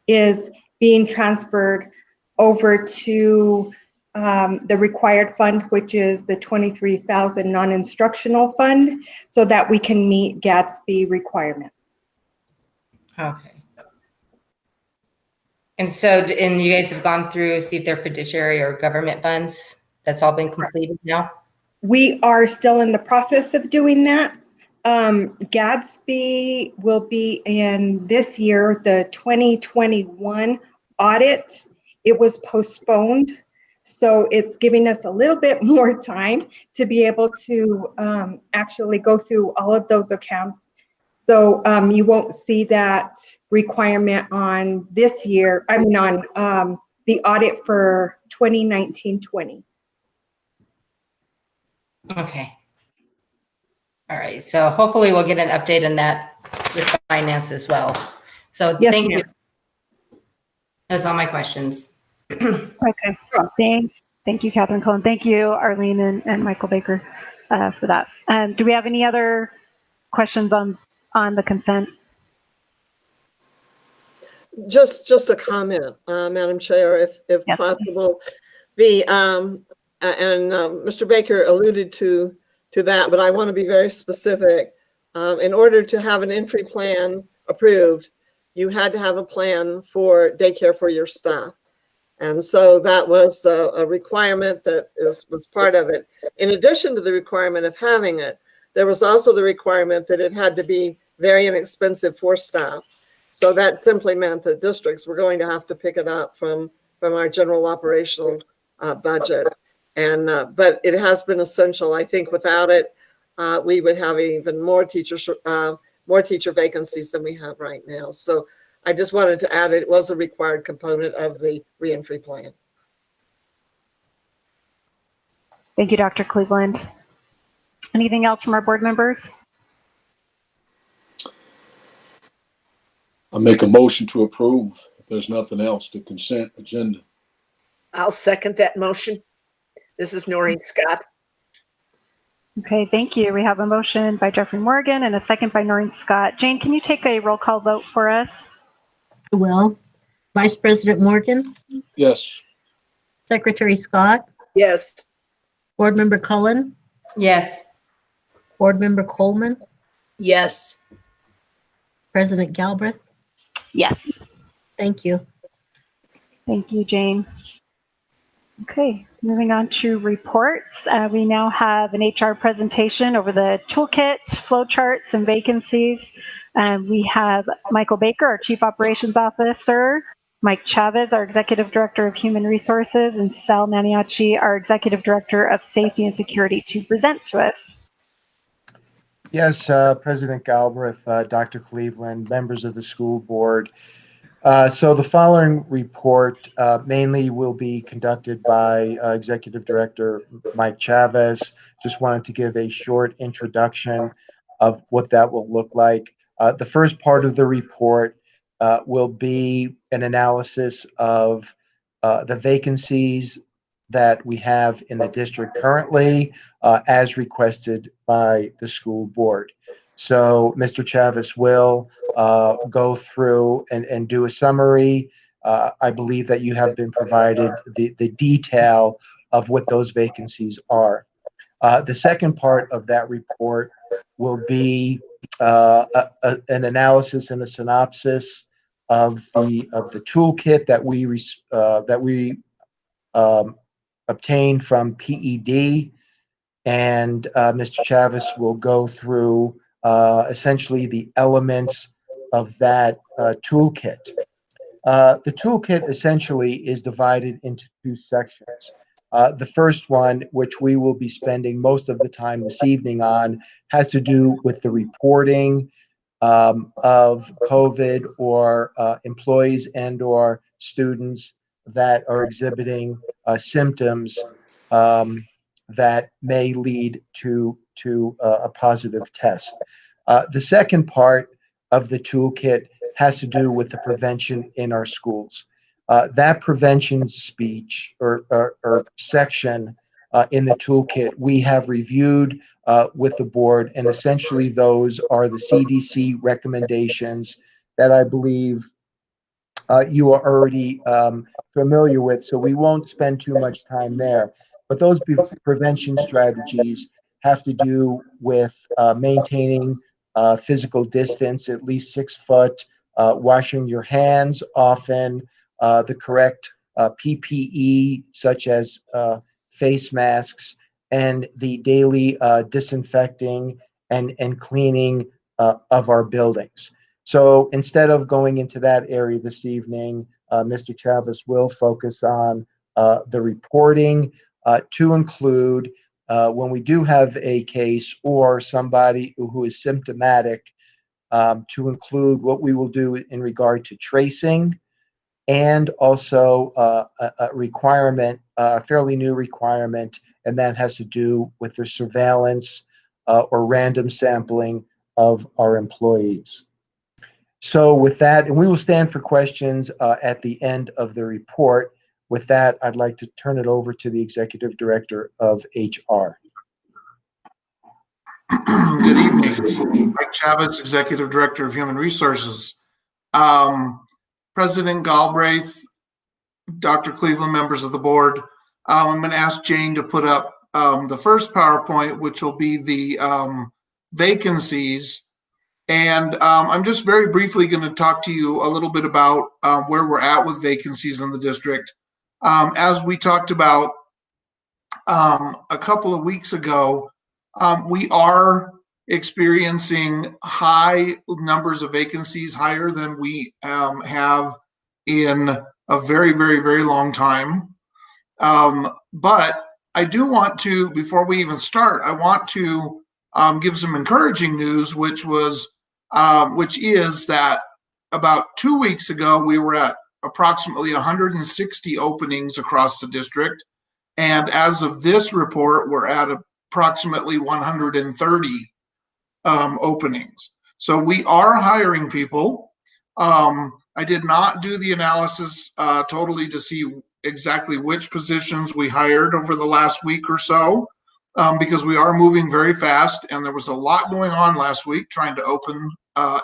is being transferred over to the required fund, which is the 23,000 non-instructional fund, so that we can meet Gatsby requirements. Okay. And so, and you guys have gone through, see if they're fiduciary or government funds? That's all been completed now? We are still in the process of doing that. Gatsby will be in this year, the 2021 audit. It was postponed So it's giving us a little bit more time to be able to actually go through all of those accounts. So you won't see that requirement on this year, I mean on the audit for 2019-20. Okay. All right. So hopefully we'll get an update on that with finance as well. So Yes, thank ma'am. you. Those are all my questions. Okay. Thank you, Catherine Cullen. Thank you, Arlene and Michael Baker, for that. Do we have any other questions on the consent? Just a comment, Madam Chair, if Yes, possible. Mr. Baker alluded to that, but I want to be very specific. In order to have an entry plan approved, you had to have a plan for daycare for your staff. And so that was a requirement that was part of it. In addition to the requirement of having it, there was also the requirement that it had to be very inexpensive for staff. So that simply meant that districts were going to have to pick it up from our general operational budget. But it has been essential. I think without it, we would have even more teacher vacancies than we have right now. So I just wanted to add it was a required component of the reentry plan. Thank you, Dr. Cleveland. Anything else from our board members? I make a motion to approve. If there's nothing else, the consent agenda. I'll second that motion. This is Noreen Scott. Okay, thank you. We have a motion by Jeffrey Morgan and a second by Noreen Scott. Jane, can you take a roll call vote for us? Well, Vice President Morgan, Yes. Secretary Scott, Yes. Board Member Cullen, Yes. Board Member Coleman, Yes. President Galbraith. Yes. Thank you. Thank you, Jane. Okay, moving on to reports. We now have an HR presentation over the toolkit, flowcharts, and vacancies. We have Michael Baker, our Chief Operations Officer, Mike Chavez, our Executive Director of Human Resources, and Sal Maniaci, our Executive Director of Safety and Security, to present to us. Yes, President Galbraith, Dr. Cleveland, members of the school board. So the following report mainly will be conducted by Executive Director Mike Chavez. Just wanted to give a short introduction of what that will look like. The first part of the report will be an analysis of the vacancies that we have in the district currently as requested by the school board. So Mr. Chavez will go through and do a summary. I believe that you have been provided the detail of what those vacancies are. The second part of that report will be an analysis and a synopsis of the toolkit that we obtained from PED, and Mr. Chavez will go through essentially the elements of that toolkit. The toolkit essentially is divided into two sections. The first one, which we will be spending most of the time this evening on, has to do with the reporting of COVID or employees and or students that are exhibiting symptoms that may lead to a positive test. The second part of the toolkit has to do with the prevention in our schools. That prevention speech or section in the toolkit we have reviewed with the board, and essentially those are the CDC recommendations that I believe you are already familiar with, so we won't spend too much time there. But those prevention strategies have to do with maintaining physical distance, at least 6 foot, washing your hands often, the correct PPE, such as face masks, and the daily disinfecting and cleaning of our buildings. So instead of going into that area this evening, Mr. Chavez will focus on the reporting to include when we do have a case or somebody who is symptomatic, to include what we will do in regard to tracing, and also a requirement, a fairly new requirement, and that has to do with the surveillance or random sampling of our employees. So with that, and we will stand for questions at the end of the report. With that, I'd like to turn it over to the Executive Director of HR. Good evening. Mike Chavez, Executive Director of Human Resources. President Galbraith, Dr. Cleveland, members of the board, I'm going to ask Jane to put up the first PowerPoint, which will be the vacancies. And I'm just very briefly going to talk to you a little bit about where we're at with vacancies in the district. As we talked about a couple of weeks ago, we are experiencing high numbers of vacancies, higher than we have in a very, very, very long time. But I do want to, before we even start, I want to give some encouraging news, which is that about 2 weeks ago, we were at approximately 160 openings across the district. And as of this report, we're at approximately 130 openings. So we are hiring people. I did not do the analysis totally to see exactly which positions we hired over the last week or so, because we are moving very fast, and there was a lot going on last week trying to open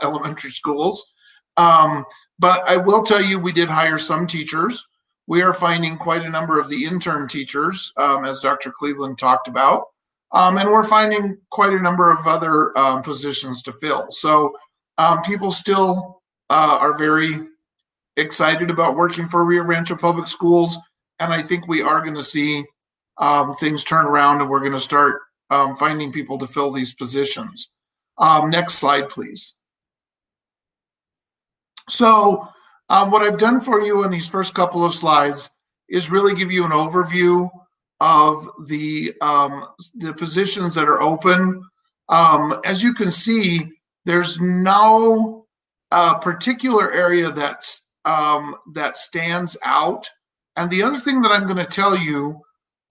elementary schools. But I will tell you, we did hire some teachers. We are finding quite a number of the intern teachers, as Dr. Cleveland talked about. And we're finding quite a number of other positions to fill. So people still are very excited about working for Rio Rancho Public Schools. And I think we are going to see things turn around, and we're going to start finding people to fill these positions. Next slide, please. So what I've done for you in these first couple of slides is really give you an overview of the positions that are open. As you can see, there's no particular area that stands out. And the other thing that I'm going to tell you,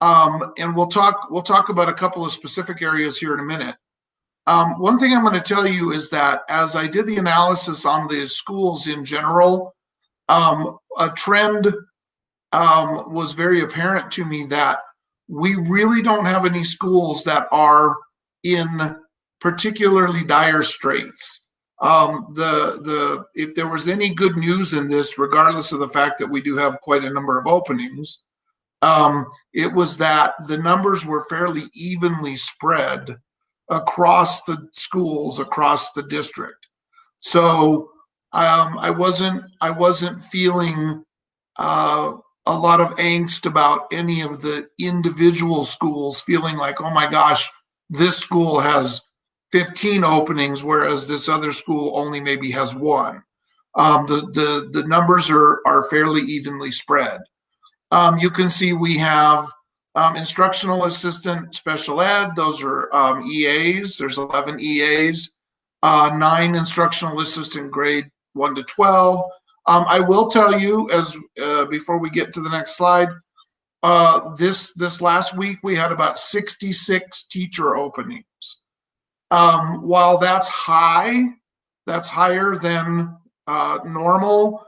and we'll talk about a couple of specific areas here in a minute. One thing I'm going to tell you is that as I did the analysis on the schools in general, a trend was very apparent to me that we really don't have any schools that are in particularly dire straits. If there was any good news in this, regardless of the fact that we do have quite a number of openings, it was that the numbers were fairly evenly spread across the schools, across the district. So I wasn't feeling a lot of angst about any of the individual schools feeling like, oh my gosh, this school has 15 openings, whereas this other school only maybe has one. The numbers are fairly evenly spread. You can see we have instructional assistant special ed. Those are EAs. There's 11 EAs, 9 instructional assistant grade 1 to 12. I will tell you, as before we get to the next slide, this last week we had about 66 teacher openings. While that's high, that's higher than normal,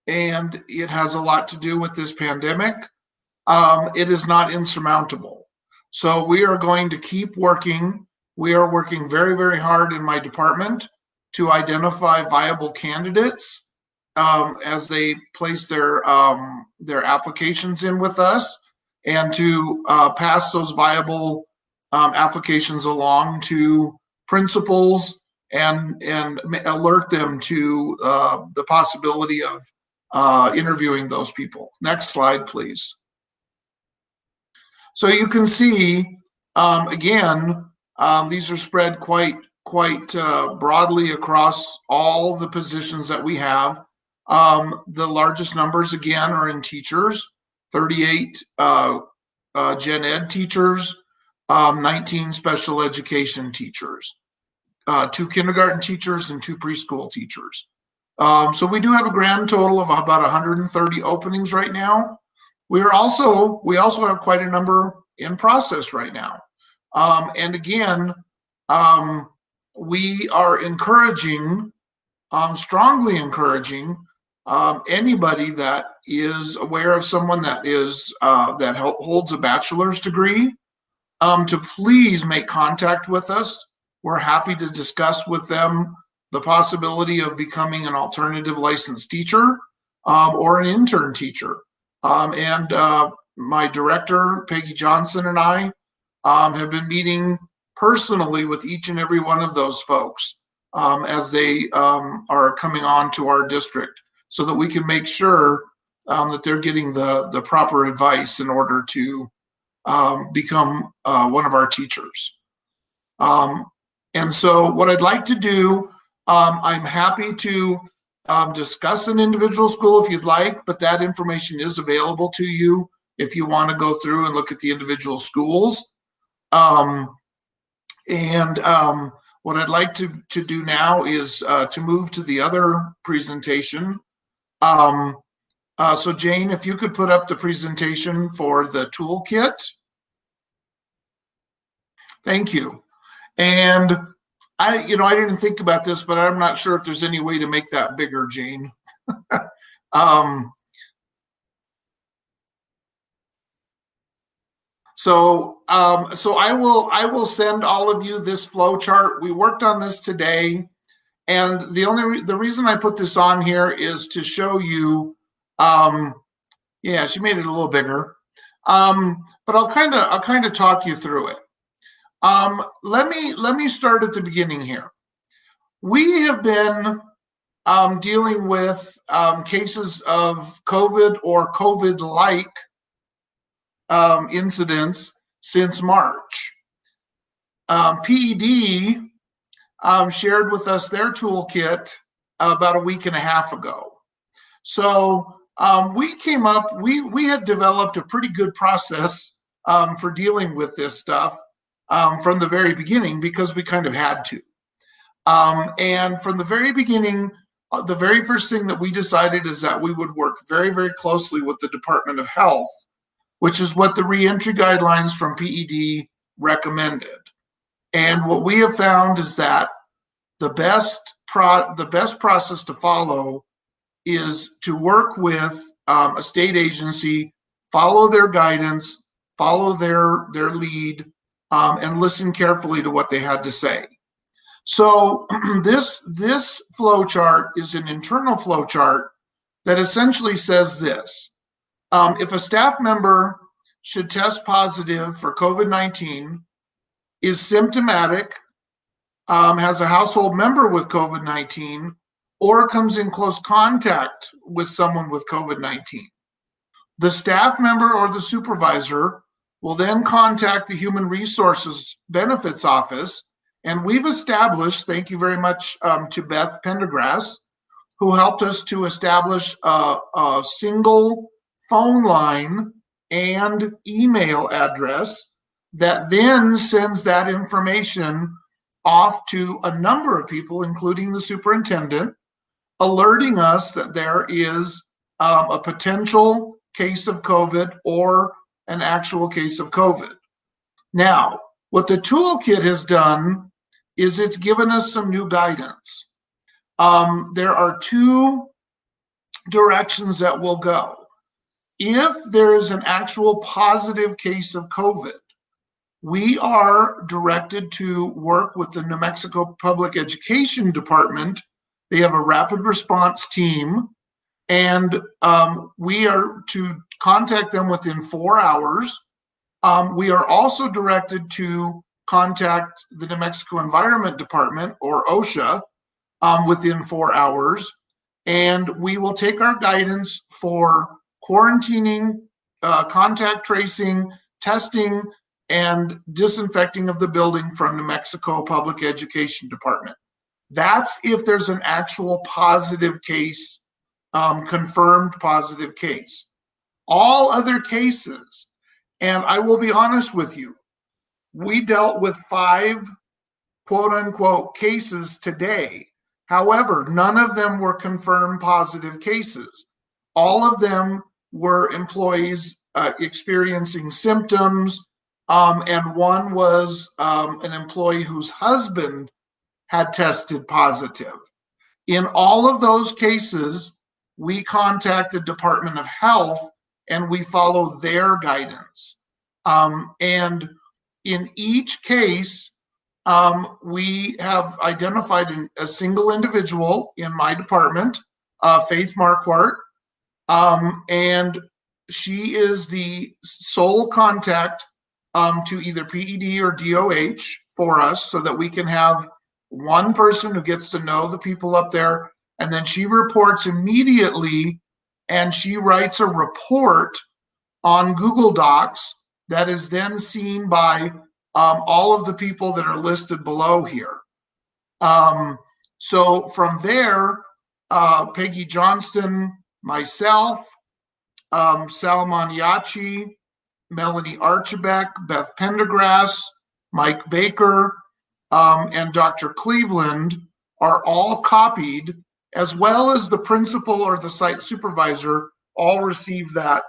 and it has a lot to do with this pandemic. It is not insurmountable. So we are going to keep working. We are working very, very hard in my department to identify viable candidates as they place their applications in with us, and to pass those viable applications along to principals and alert them to the possibility of interviewing those people. Next slide, please. So you can see, again, these are spread quite broadly across all the positions that we have. The largest numbers, again, are in teachers, 38 gen ed teachers, 19 special education teachers, 2 kindergarten teachers, and 2 preschool teachers. So we do have a grand total of about 130 openings right now. We also have quite a number in process right now. And again, we are encouraging, strongly encouraging, anybody that is aware of someone that is that holds a bachelor's degree to please make contact with us. We're happy to discuss with them the possibility of becoming an alternative licensed teacher or an intern teacher. And my director, Peggy Johnson, and I have been meeting personally with each and every one of those folks as they are coming on to our district, so that we can make sure that they're getting the proper advice in order to become one of our teachers. And so what I'd like to do, I'm happy to discuss an individual school if you'd like, but that information is available to you if you want to go through and look at the individual schools. What I'd like to do now is to move to the other presentation. So Jane, if you could put up the presentation for the toolkit. Thank you. And I didn't think about this, but I'm not sure if there's any way to make that bigger, Jane. So I will send all of you this flow chart. We worked on this today, and the reason I put this on here is to show you. Yeah, she made it a little bigger, but I'll kind of talk you through it. Let me start at the beginning here. We have been dealing with cases of COVID or COVID-like incidents since March. PED shared with us their toolkit about a week and a half ago. So we had developed a pretty good process for dealing with this stuff from the very beginning, because we kind of had to. And from the very beginning, the very first thing that we decided is that we would work very, very closely with the Department of Health, which is what the reentry guidelines from PED recommended. And what we have found is that the best process to follow is to work with a state agency, follow their guidance, follow their lead, and listen carefully to what they had to say. So this flow chart is an internal flow chart that essentially says this. If a staff member should test positive for COVID-19, is symptomatic, has a household member with COVID-19, or comes in close contact with someone with COVID-19, the staff member or the supervisor will then contact the Human Resources Benefits Office. And we've established, thank you very much to Beth Pendergrass, who helped us to establish a single phone line and email address that then sends that information off to a number of people, including the superintendent, alerting us that there is a potential case of COVID or an actual case of COVID. Now, what the toolkit has done is it's given us some new guidance. There are 2 directions that we'll go. If there is an actual positive case of COVID, we are directed to work with the New Mexico Public Education Department. They have a rapid response team, and we are to contact them within 4 hours. We are also directed to contact the New Mexico Environment Department, or OSHA, within 4 hours. And we will take our guidance for quarantining, contact tracing, testing, and disinfecting of the building from New Mexico Public Education Department. That's if there's an actual positive case confirmed positive case. All other cases, and I will be honest with you, we dealt with 5 quote unquote cases today. However, none of them were confirmed positive cases. All of them were employees experiencing symptoms, and one was an employee whose husband had tested positive. In all of those cases, we contacted Department of Health and we follow their guidance. And in each case, we have identified a single individual in my department, Faith Marquardt, and she is the sole contact to either PED or DOH for us so that we can have one person who gets to know the people up there, and then she reports immediately and she writes a report on Google Docs that is then seen by all of the people that are listed below here. So from there, Peggy Johnston, myself, Sal Maniaci, Melanie Archibek, Beth Pendergrass, Mike Baker, and Dr. Cleveland are all copied, as well as the principal or the site supervisor all receive that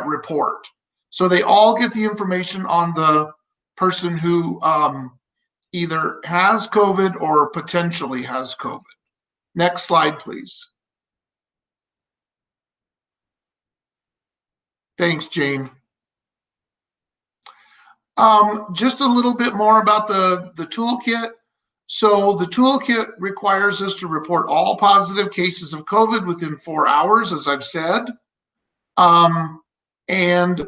report. So they all get the information on the person who either has COVID or potentially has COVID. Next slide, please. Thanks, Jane. Just a little bit more about the toolkit. So the toolkit requires us to report all positive cases of COVID within 4 hours, as I've said. And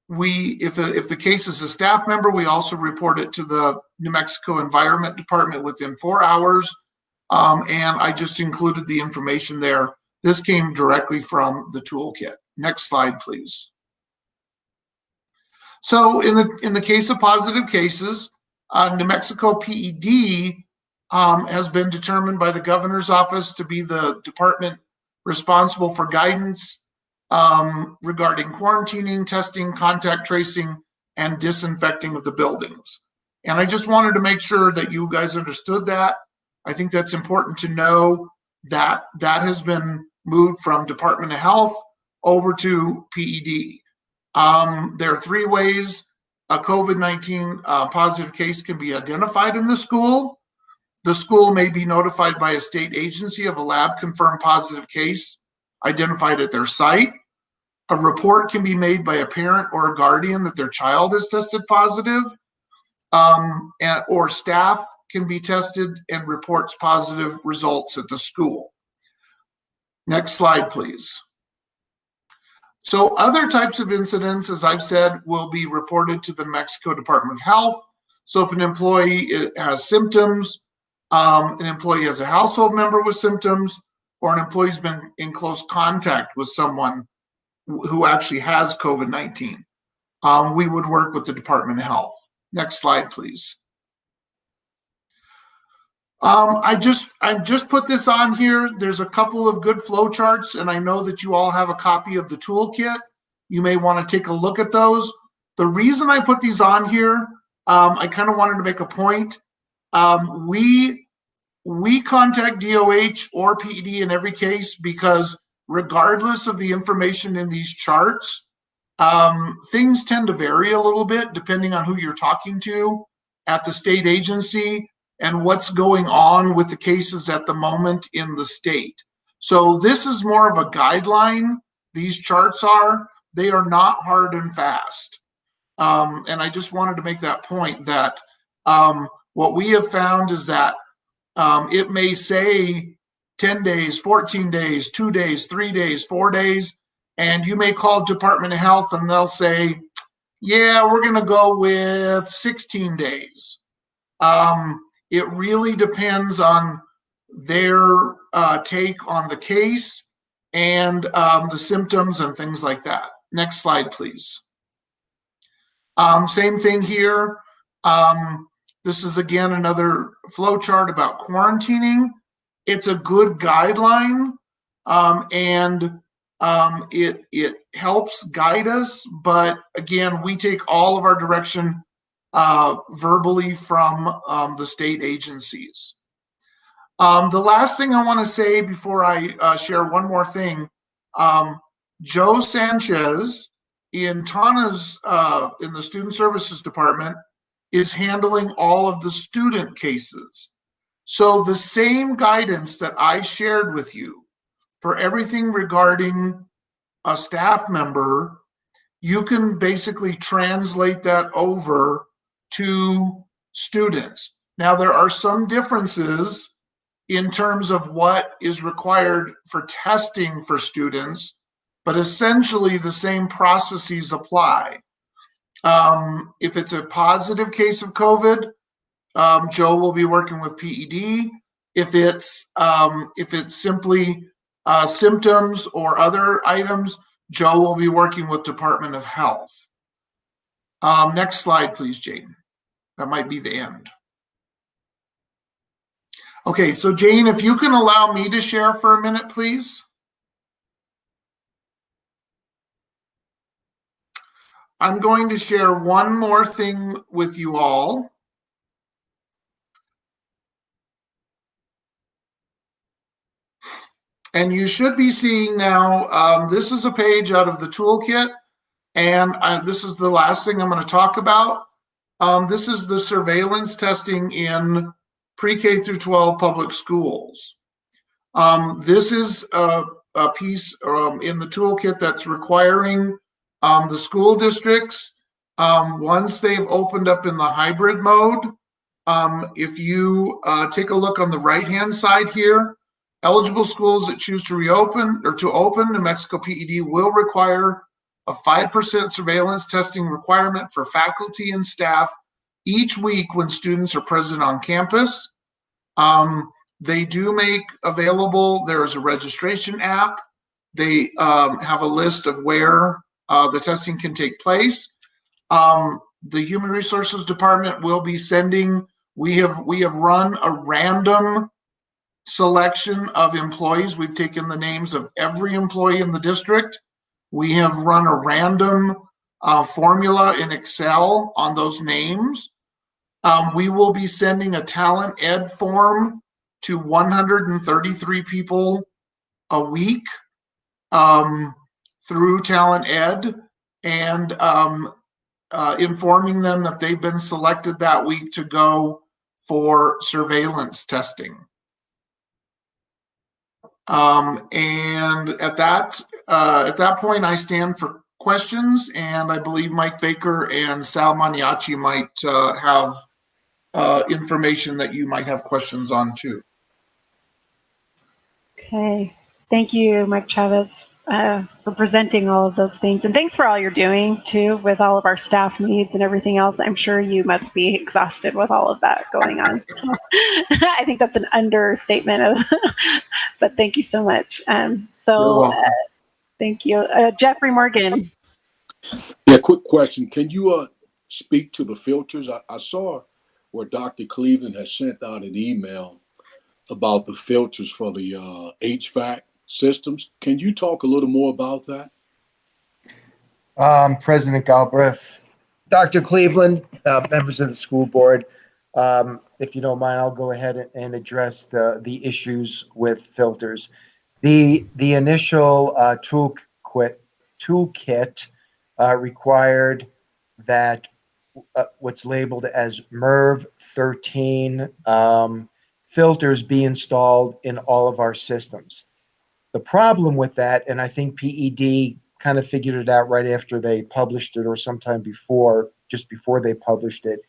if the case is a staff member, we also report it to the New Mexico Environment Department within 4 hours. And I just included the information there. This came directly from the toolkit. Next slide, please. So in the case of positive cases, New Mexico PED has been determined by the governor's office to be the department responsible for guidance regarding quarantining, testing, contact tracing, and disinfecting of the buildings. And I just wanted to make sure that you guys understood that. I think that's important to know that that has been moved from Department of Health over to PED. There are 3 ways a COVID-19 positive case can be identified in the school. The school may be notified by a state agency of a lab-confirmed positive case identified at their site. A report can be made by a parent or a guardian that their child has tested positive, or staff can be tested and reports positive results at the school. Next slide, please. So other types of incidents, as I've said, will be reported to the New Mexico Department of Health. So if an employee has symptoms, an employee has a household member with symptoms, or an employee's been in close contact with someone who actually has COVID-19, we would work with the Department of Health. Next slide, please. I just put this on here. There's a couple of good flow charts, and I know that you all have a copy of the toolkit. You may want to take a look at those. The reason I put these on here, I kind of wanted to make a point. We contact DOH or PED in every case because regardless of the information in these charts, things tend to vary a little bit depending on who you're talking to at the state agency and what's going on with the cases at the moment in the state. So this is more of a guideline. These charts are, they are not hard and fast. And I just wanted to make that point that what we have found is that it may say 10 days, 14 days, 2 days, 3 days, 4 days, and you may call Department of Health and they'll say, yeah, we're going to go with 16 days. It really depends on their take on the case and the symptoms and things like that. Next slide, please. Same thing here. This is again another flow chart about quarantining. it's a good guideline, and it helps guide us. But again, we take all of our direction verbally from the state agencies. The last thing I want to say before I share one more thing, Joe Sanchez in Tana's in the Student Services Department is handling all of the student cases. So the same guidance that I shared with you for everything regarding a staff member, you can basically translate that over to students. Now, there are some differences in terms of what is required for testing for students, but essentially the same processes apply. If it's a positive case of COVID, Joe will be working with PED. If it's simply symptoms or other items, Joe will be working with Department of Health. Next slide, please, Jane. That might be the end. Okay, so Jane, if you can allow me to share for a minute, please. I'm going to share one more thing with you all. And you should be seeing now, this is a page out of the toolkit, and this is the last thing I'm going to talk about. This is the surveillance testing in pre-K through 12 public schools. This is a piece in the toolkit that's requiring the school districts, once they've opened up in the hybrid mode, if you take a look on the right-hand side here, eligible schools that choose to reopen or to open, New Mexico PED will require a 5% surveillance testing requirement for faculty and staff each week when students are present on campus. They do make available, there is a registration app. They have a list of where the testing can take place. The Human Resources Department will be sending, we have run a random selection of employees. We've taken the names of every employee in the district. We have run a random formula in Excel on those names. We will be sending a talent ed form to 133 people a week through talent ed, and informing them that they've been selected that week to go for surveillance testing. And at that point, I stand for questions, and I believe Mike Baker and Sal Maniaci might have information that you might have questions on too. Okay, thank you, Mike Chavez, for presenting all of those things. And thanks for all you're doing too with all of our staff needs and everything else. I'm sure you must be exhausted with all of that going on. So, I think that's an understatement but thank you so much. Thank you. Jeffrey Morgan. Yeah, quick question. Can you speak to the filters? I saw where Dr. Cleveland has sent out an email about the filters for the HVAC systems. Can you talk a little more about that? President Galbraith, Dr. Cleveland, members of the school board, if you don't mind, I'll go ahead and address the issues with filters. The initial toolkit required that what's labeled as MERV 13 filters be installed in all of our systems. The problem with that, and I think PED kind of figured it out right after they published it or sometime before, just before they published it,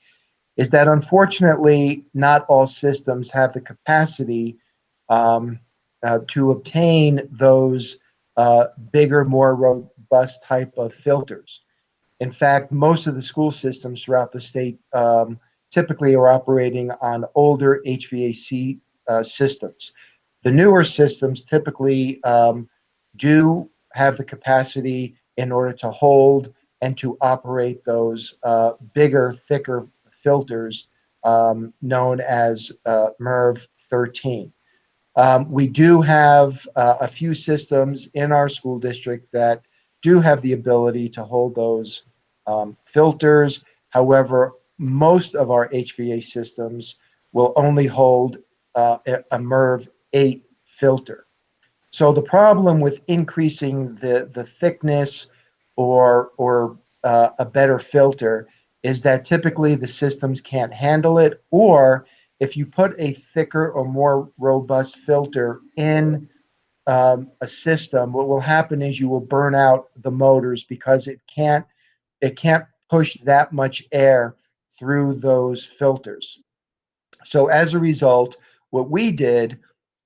is that unfortunately not all systems have the capacity to obtain those bigger, more robust type of filters. In fact, most of the school systems throughout the state typically are operating on older HVAC systems. The newer systems typically do have the capacity in order to hold and to operate those bigger, thicker filters known as MERV 13. We do have a few systems in our school district that do have the ability to hold those filters. However, most of our HVA systems will only hold a MERV 8 filter. So the problem with increasing the thickness or a better filter is that typically the systems can't handle it, or if you put a thicker or more robust filter in a system, what will happen is you will burn out the motors because it can't push that much air through those filters. So as a result, what we did,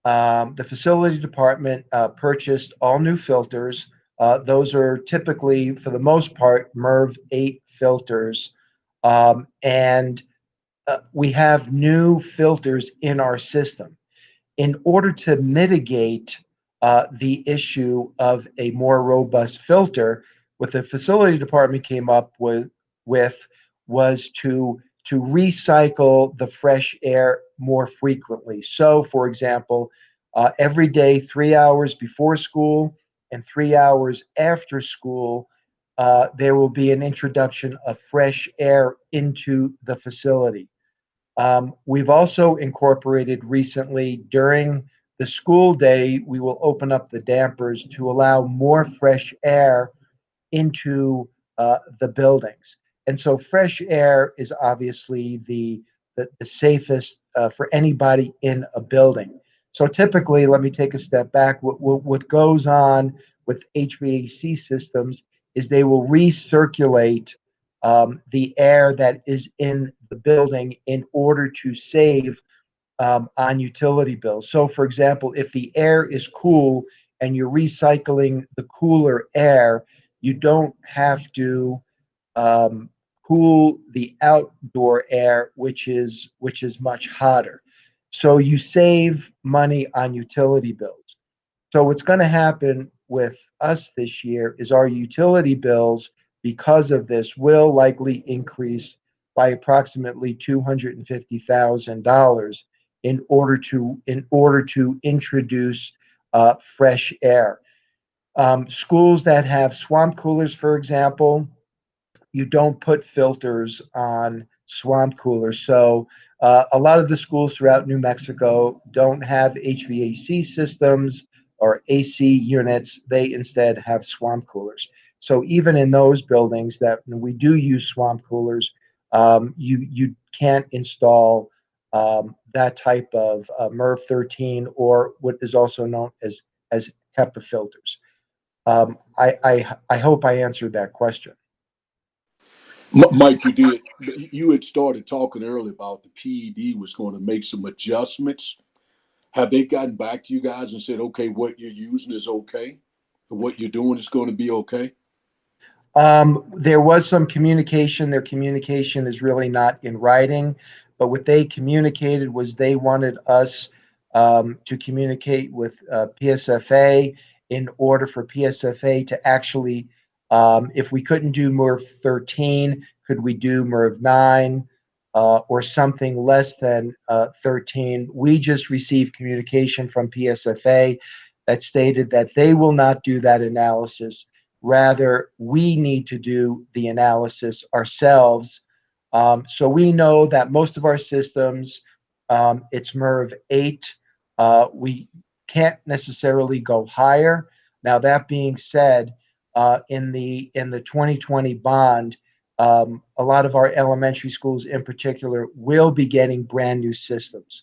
the facility department purchased all new filters. Those are typically, for the most part, MERV 8 filters. And we have new filters in our system. In order to mitigate the issue of a more robust filter, what the facility department came up with was to recycle the fresh air more frequently. So, for example, every day, 3 hours before school and 3 hours after school, there will be an introduction of fresh air into the facility. We've also incorporated recently during the school day, we will open up the dampers to allow more fresh air into the buildings. And so fresh air is obviously the safest for anybody in a building. So typically, let me take a step back. What goes on with HVAC systems is they will recirculate the air that is in the building in order to save on utility bills. So, for example, if the air is cool and you're recycling the cooler air, you don't have to cool the outdoor air, which is much hotter. So you save money on utility bills. So what's going to happen with us this year is our utility bills, because of this, will likely increase by approximately $250,000 in order to introduce fresh air. Schools that have swamp coolers, for example, you don't put filters on swamp coolers. So a lot of the schools throughout New Mexico don't have HVAC systems or AC units. They instead have swamp coolers. So even in those buildings that we do use swamp coolers, you can't install that type of MERV 13 or what is also known as HEPA filters. I hope I answered that question. Mike, you did. You had started talking earlier about the PED was going to make some adjustments. Have they gotten back to you guys and said, okay, what you're using is okay, and what you're doing is going to be okay? There was some communication. Their communication is really not in writing, but what they communicated was they wanted us to communicate with PSFA in order for PSFA to actually, if we couldn't do MERV 13, could we do MERV 9 or something less than 13? We just received communication from PSFA that stated that they will not do that analysis. Rather, we need to do the analysis ourselves. So we know that most of our systems, it's MERV 8. We can't necessarily go higher. Now, that being said, in the 2020 bond, a lot of our elementary schools in particular will be getting brand new systems.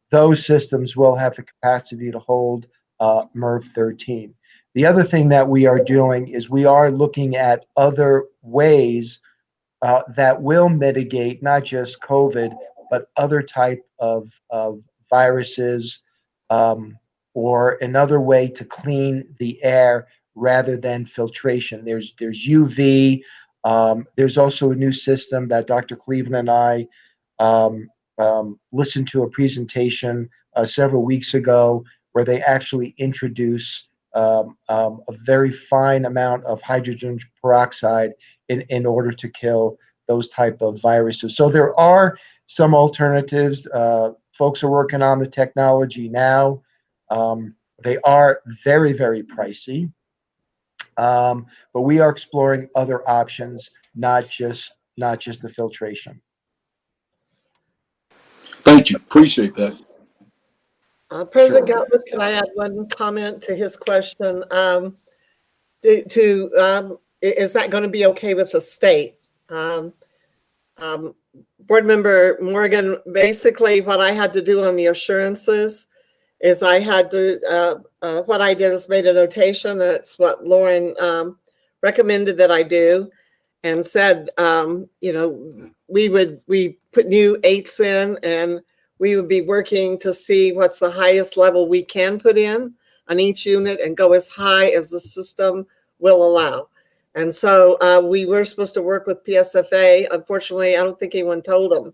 Those systems will have the capacity to hold MERV 13. The other thing that we are doing is we are looking at other ways that will mitigate not just COVID, but other type of viruses or another way to clean the air rather than filtration. There's UV. There's also a new system that Dr. Cleveland and I listened to a presentation several weeks ago where they actually introduce a very fine amount of hydrogen peroxide in order to kill those type of viruses. So there are some alternatives. Folks are working on the technology now. They are very, very pricey, but we are exploring other options, not just the filtration. Thank you. Appreciate that. President Sure. Galbraith, can I add one comment to his question? Is that going to be okay with the state? Board Member Morgan, basically what I had to do on the assurances is I had to, what I did is made a notation. That's what Lauren recommended that I do, and said, we put new 8s in, and we would be working to see what's the highest level we can put in on each unit and go as high as the system will allow. And so we were supposed to work with PSFA. Unfortunately, I don't think anyone told them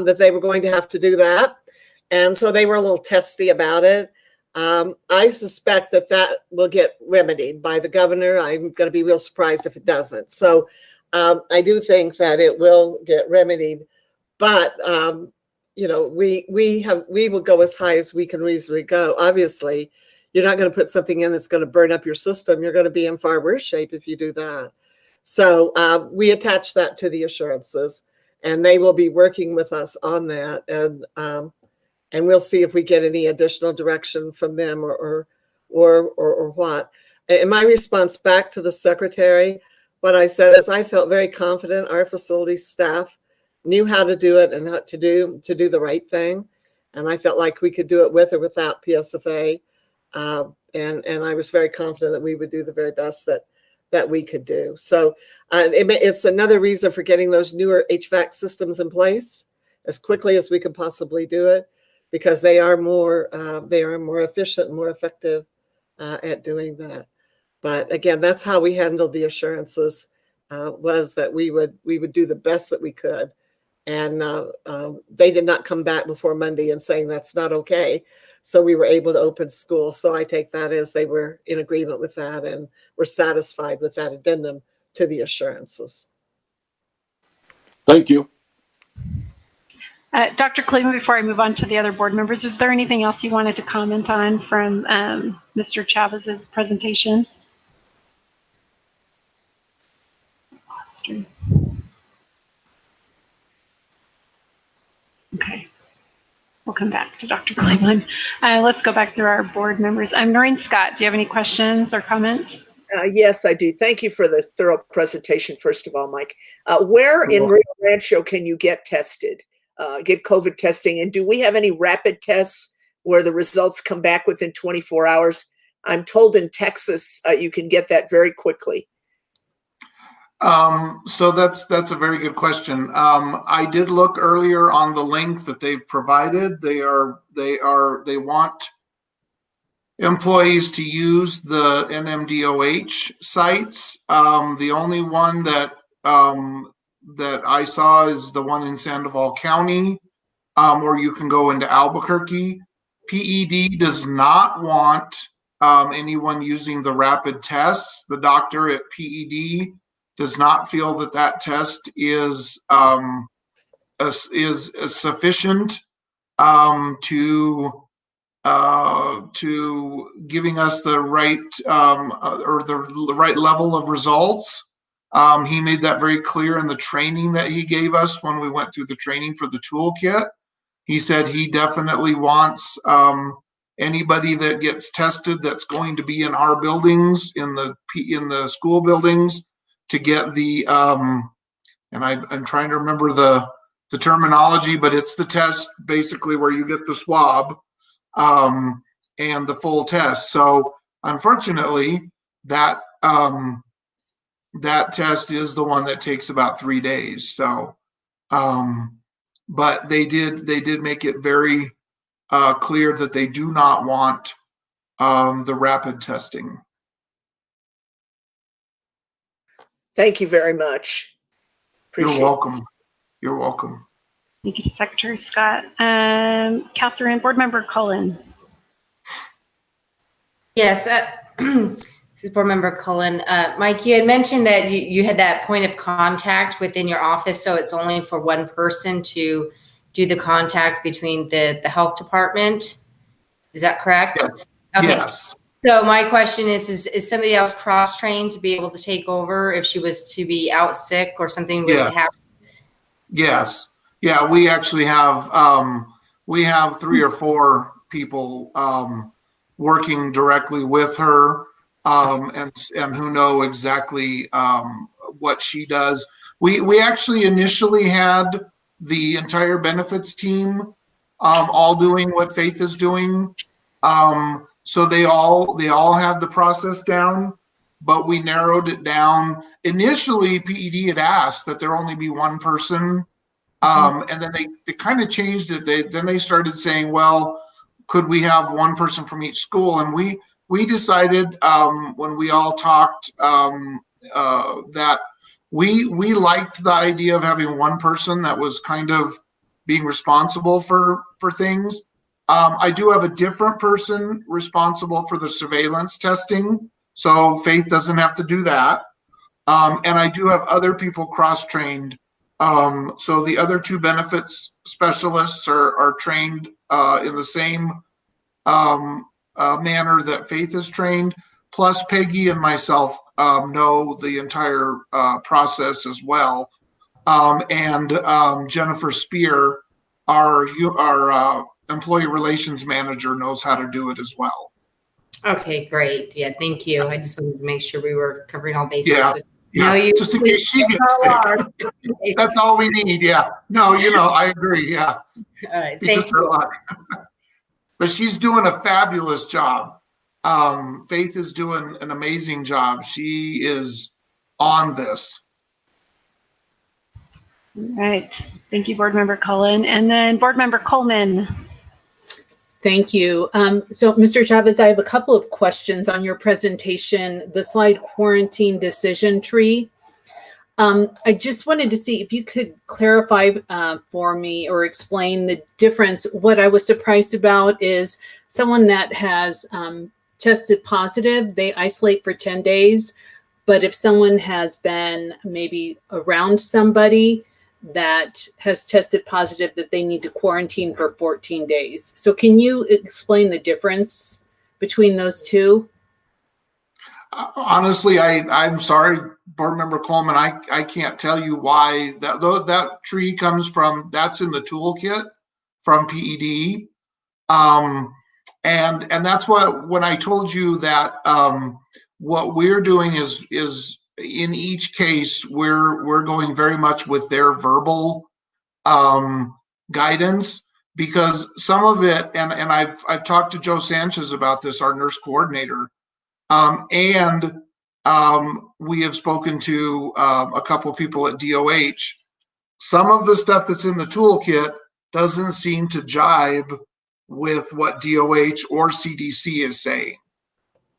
that they were going to have to do that. And so they were a little testy about it. I suspect that will get remedied by the governor. I'm going to be real surprised if it doesn't. So I do think that it will get remedied. But we will go as high as we can reasonably go. Obviously, you're not going to put something in that's going to burn up your system. You're going to be in far worse shape if you do that. So we attach that to the assurances, and they will be working with us on that. And we'll see if we get any additional direction from them or what. In my response back to the secretary, what I said is I felt very confident our facility staff knew how to do it and how to do the right thing. And I felt like we could do it with or without PSFA. And I was very confident that we would do the very best that we could do. So it's another reason for getting those newer HVAC systems in place as quickly as we can possibly do it, because they are more efficient and more effective at doing that. But again, that's how we handled the assurances, was that we would do the best that we could. And they did not come back before Monday and saying that's not okay. So we were able to open school. So I take that as they were in agreement with that and were satisfied with that addendum to the assurances. Thank you. Dr. Cleveland, before I move on to the other board members, is there anything else you wanted to comment on from Mr. Chavez's presentation? Lost her. Okay. We'll come back to Dr. Cleveland. Let's go back through our board members. Noreen Scott, do you have any questions or comments? Yes, I do. Thank you for the thorough presentation, first of all, Mike. Where in Rio Rancho can you get tested, get COVID testing? And do we have any rapid tests where the results come back within 24 hours? I'm told in Texas, you can get that very quickly. So that's a very good question. I did look earlier on the link that they've provided. They want employees to use the NMDOH sites. The only one that I saw is the one in Sandoval County, or you can go into Albuquerque. PED does not want anyone using the rapid tests. The doctor at PED does not feel that test is sufficient to giving us the right or the right level of results. He made that very clear in the training that he gave us when we went through the training for the toolkit. He said he definitely wants anybody that gets tested that's going to be in our buildings, in the school buildings, to get the and I'm trying to remember the terminology, but it's the test basically where you get the swab and the full test. So unfortunately, that test is the one that takes about 3 days. So, but they did make it very clear that they do not want the rapid testing. Thank you very much. You're welcome. You're welcome. Thank you, Secretary Scott. Catherine, Board Member Cullen. Yes, this is Board Member Cullen. Mike, you had mentioned that you had that point of contact within your office, so it's only for one person to do the contact between the health department, Is that correct? Yes. Okay. Yes. So my question is somebody else cross-trained to be able to take over if she was to be out sick or something was to happen? Yes. Yeah, we actually have 3 or 4 people working directly with her and who know exactly what she does. We actually initially had the entire benefits team all doing what Faith is doing. So they all have the process down, but we narrowed it down. Initially, PED had asked that there only be one person, and then they kind of changed it. Then they started saying, well, could we have one person from each school? And we decided when we all talked that we liked the idea of having one person that was kind of being responsible for things. I do have a different person responsible for the surveillance testing, so Faith doesn't have to do that. And I do have other people cross-trained. So the other 2 benefits specialists are trained in the same manner that Faith is trained. Plus Peggy and myself know the entire process as well. And Jennifer Spear, our employee relations manager, knows how to do it as well. Okay, great. Yeah, thank you. I just wanted to make sure we were covering all bases. Yeah. Just in case she gets sick. That's all we need. Yeah. No, I agree. Yeah. All right. Thank you. But she's doing a fabulous job. Faith is doing an amazing job. She is on this. All right. Thank you, Board Member Cullen. And then Board Member Coleman. Thank you. So, Mr. Chavez, I have a couple of questions on your presentation, the slide quarantine decision tree. I just wanted to see if you could clarify for me or explain the difference. What I was surprised about is someone that has tested positive, they isolate for 10 days. But if someone has been maybe around somebody that has tested positive, that they need to quarantine for 14 days. So can you explain the difference between those two? Honestly, I'm sorry, Board Member Coleman, I can't tell you why that tree comes from. That's in the toolkit from PED. And that's what, when I told you that what we're doing is in each case, we're going very much with their verbal guidance, because some of it, and I've talked to Joe Sanchez about this, our nurse coordinator, and we have spoken to a couple of people at DOH. Some of the stuff that's in the toolkit doesn't seem to jibe with what DOH or CDC is saying.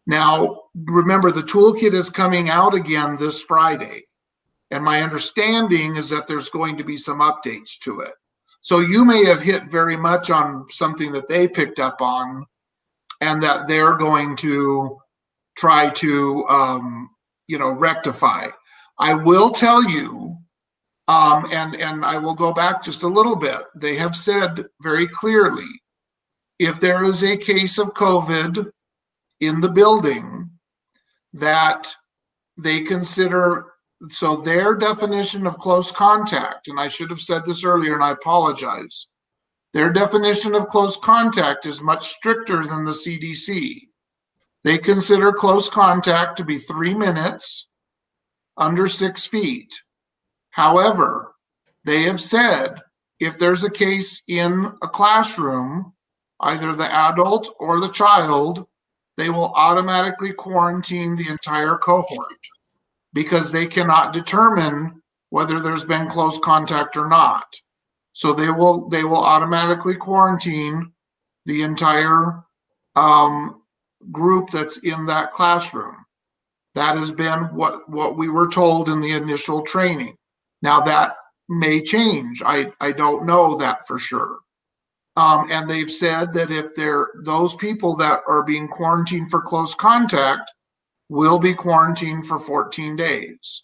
Now, remember, the toolkit is coming out again this Friday, and my understanding is that there's going to be some updates to it. So you may have hit very much on something that they picked up on, and that they're going to try to, rectify. I will tell you, and I will go back just a little bit. They have said very clearly, if there is a case of COVID in the building, that they consider, so their definition of close contact, and I should have said this earlier and I apologize, their definition of close contact is much stricter than the CDC. They consider close contact to be 3 minutes, under 6 feet. However, they have said if there's a case in a classroom, either the adult or the child, they will automatically quarantine the entire cohort because they cannot determine whether there's been close contact or not. So they will automatically quarantine the entire group that's in that classroom. That has been what we were told in the initial training. Now that may change. I don't know that for sure. And they've said that if those people that are being quarantined for close contact will be quarantined for 14 days.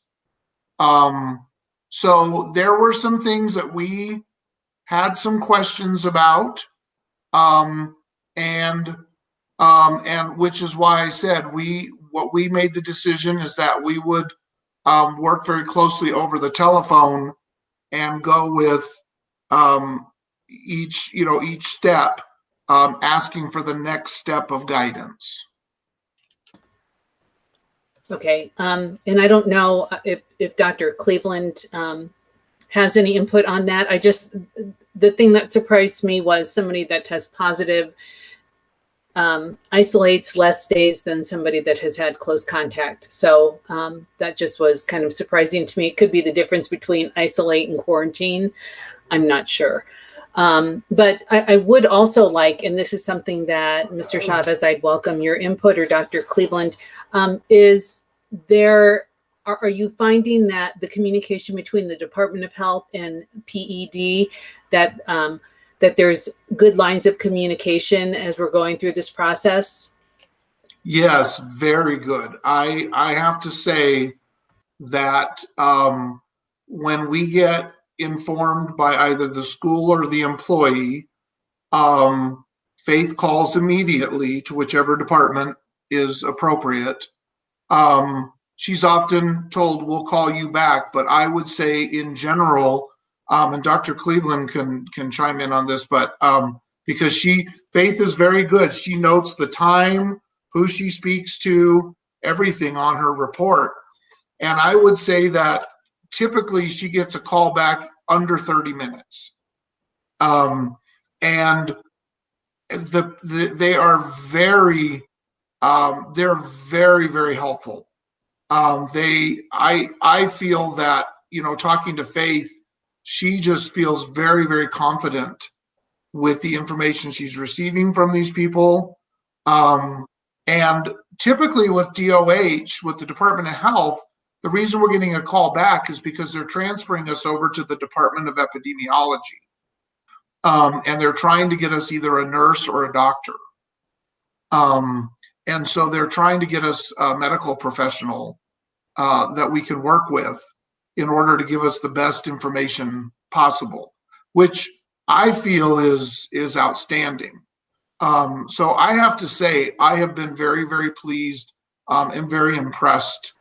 So there were some things that we had some questions about. and which is why I said what we made the decision is that we would work very closely over the telephone and go with each step, asking for the next step of guidance. Okay. And I don't know if Dr. Cleveland has any input on that. The thing that surprised me was somebody that tests positive isolates less days than somebody that has had close contact. So that just was kind of surprising to me. It could be the difference between isolate and quarantine. I'm not sure. But I would also like, and this is something that Mr. Chavez, I'd welcome your input, or Dr. Cleveland, are you finding that the communication between the Department of Health and PED, that there's good lines of communication as we're going through this process? Yes, very good. I have to say that when we get informed by either the school or the employee, Faith calls immediately to whichever department is appropriate. She's often told, we'll call you back, but I would say in general, and Dr. Cleveland can chime in on this, but because Faith is very good. She notes the time, who she speaks to, everything on her report. And I would say that typically she gets a call back under 30 minutes. And they are very, they're very, very helpful. I feel that, talking to Faith, she just feels very, very confident with the information she's receiving from these people. And typically with DOH, with the Department of Health, the reason we're getting a call back is because they're transferring us over to the Department of Epidemiology. And they're trying to get us either a nurse or a doctor. And so they're trying to get us a medical professional that we can work with in order to give us the best information possible, which I feel is outstanding. So I have to say, I have been very, very pleased and very impressed.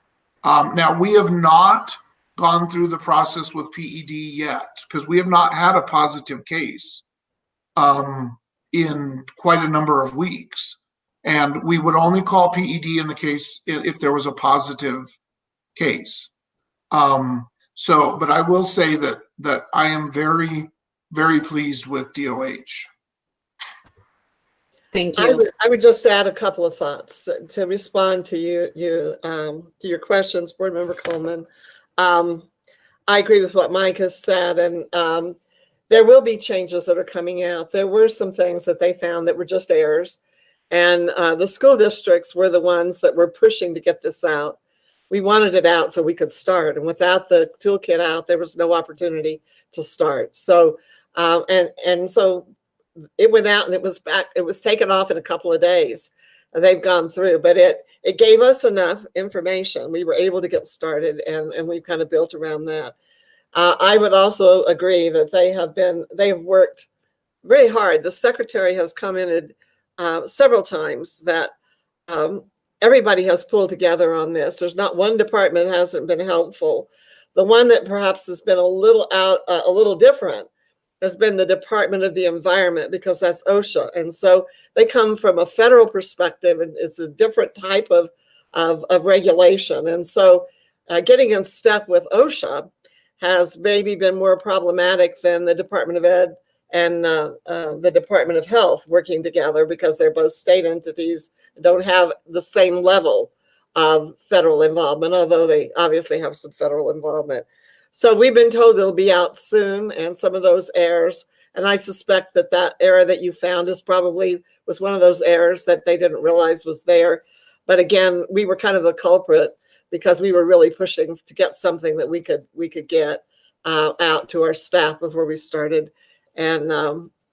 Now, we have not gone through the process with PED yet because we have not had a positive case in quite a number of weeks. And we would only call PED in the case if there was a positive case. But I will say that I am very, very pleased with DOH. Thank you. I would just add a couple of thoughts to respond to to your questions, Board Member Coleman. I agree with what Mike has said, and there will be changes that are coming out. There were some things that they found that were just errors, and the school districts were the ones that were pushing to get this out. We wanted it out so we could start, and without the toolkit out, there was no opportunity to start. So, and so it went out and it was back. It was taken off in a couple of days. They've gone through, but it gave us enough information. We were able to get started, and we've kind of built around that. I would also agree that they've worked very hard. The secretary has commented several times that everybody has pulled together on this. There's not one department that hasn't been helpful. The one that perhaps has been a little different has been the Department of the Environment, because that's OSHA. And so they come from a federal perspective, and it's a different type of regulation. And so getting in step with OSHA has maybe been more problematic than the Department of Ed and the Department of Health working together, because they're both state entities, don't have the same level of federal involvement, although they obviously have some federal involvement. So we've been told it'll be out soon, and some of those errors, and I suspect that error that you found was one of those errors that they didn't realize was there. But again, we were kind of the culprit because we were really pushing to get something that we could get out to our staff before we started. And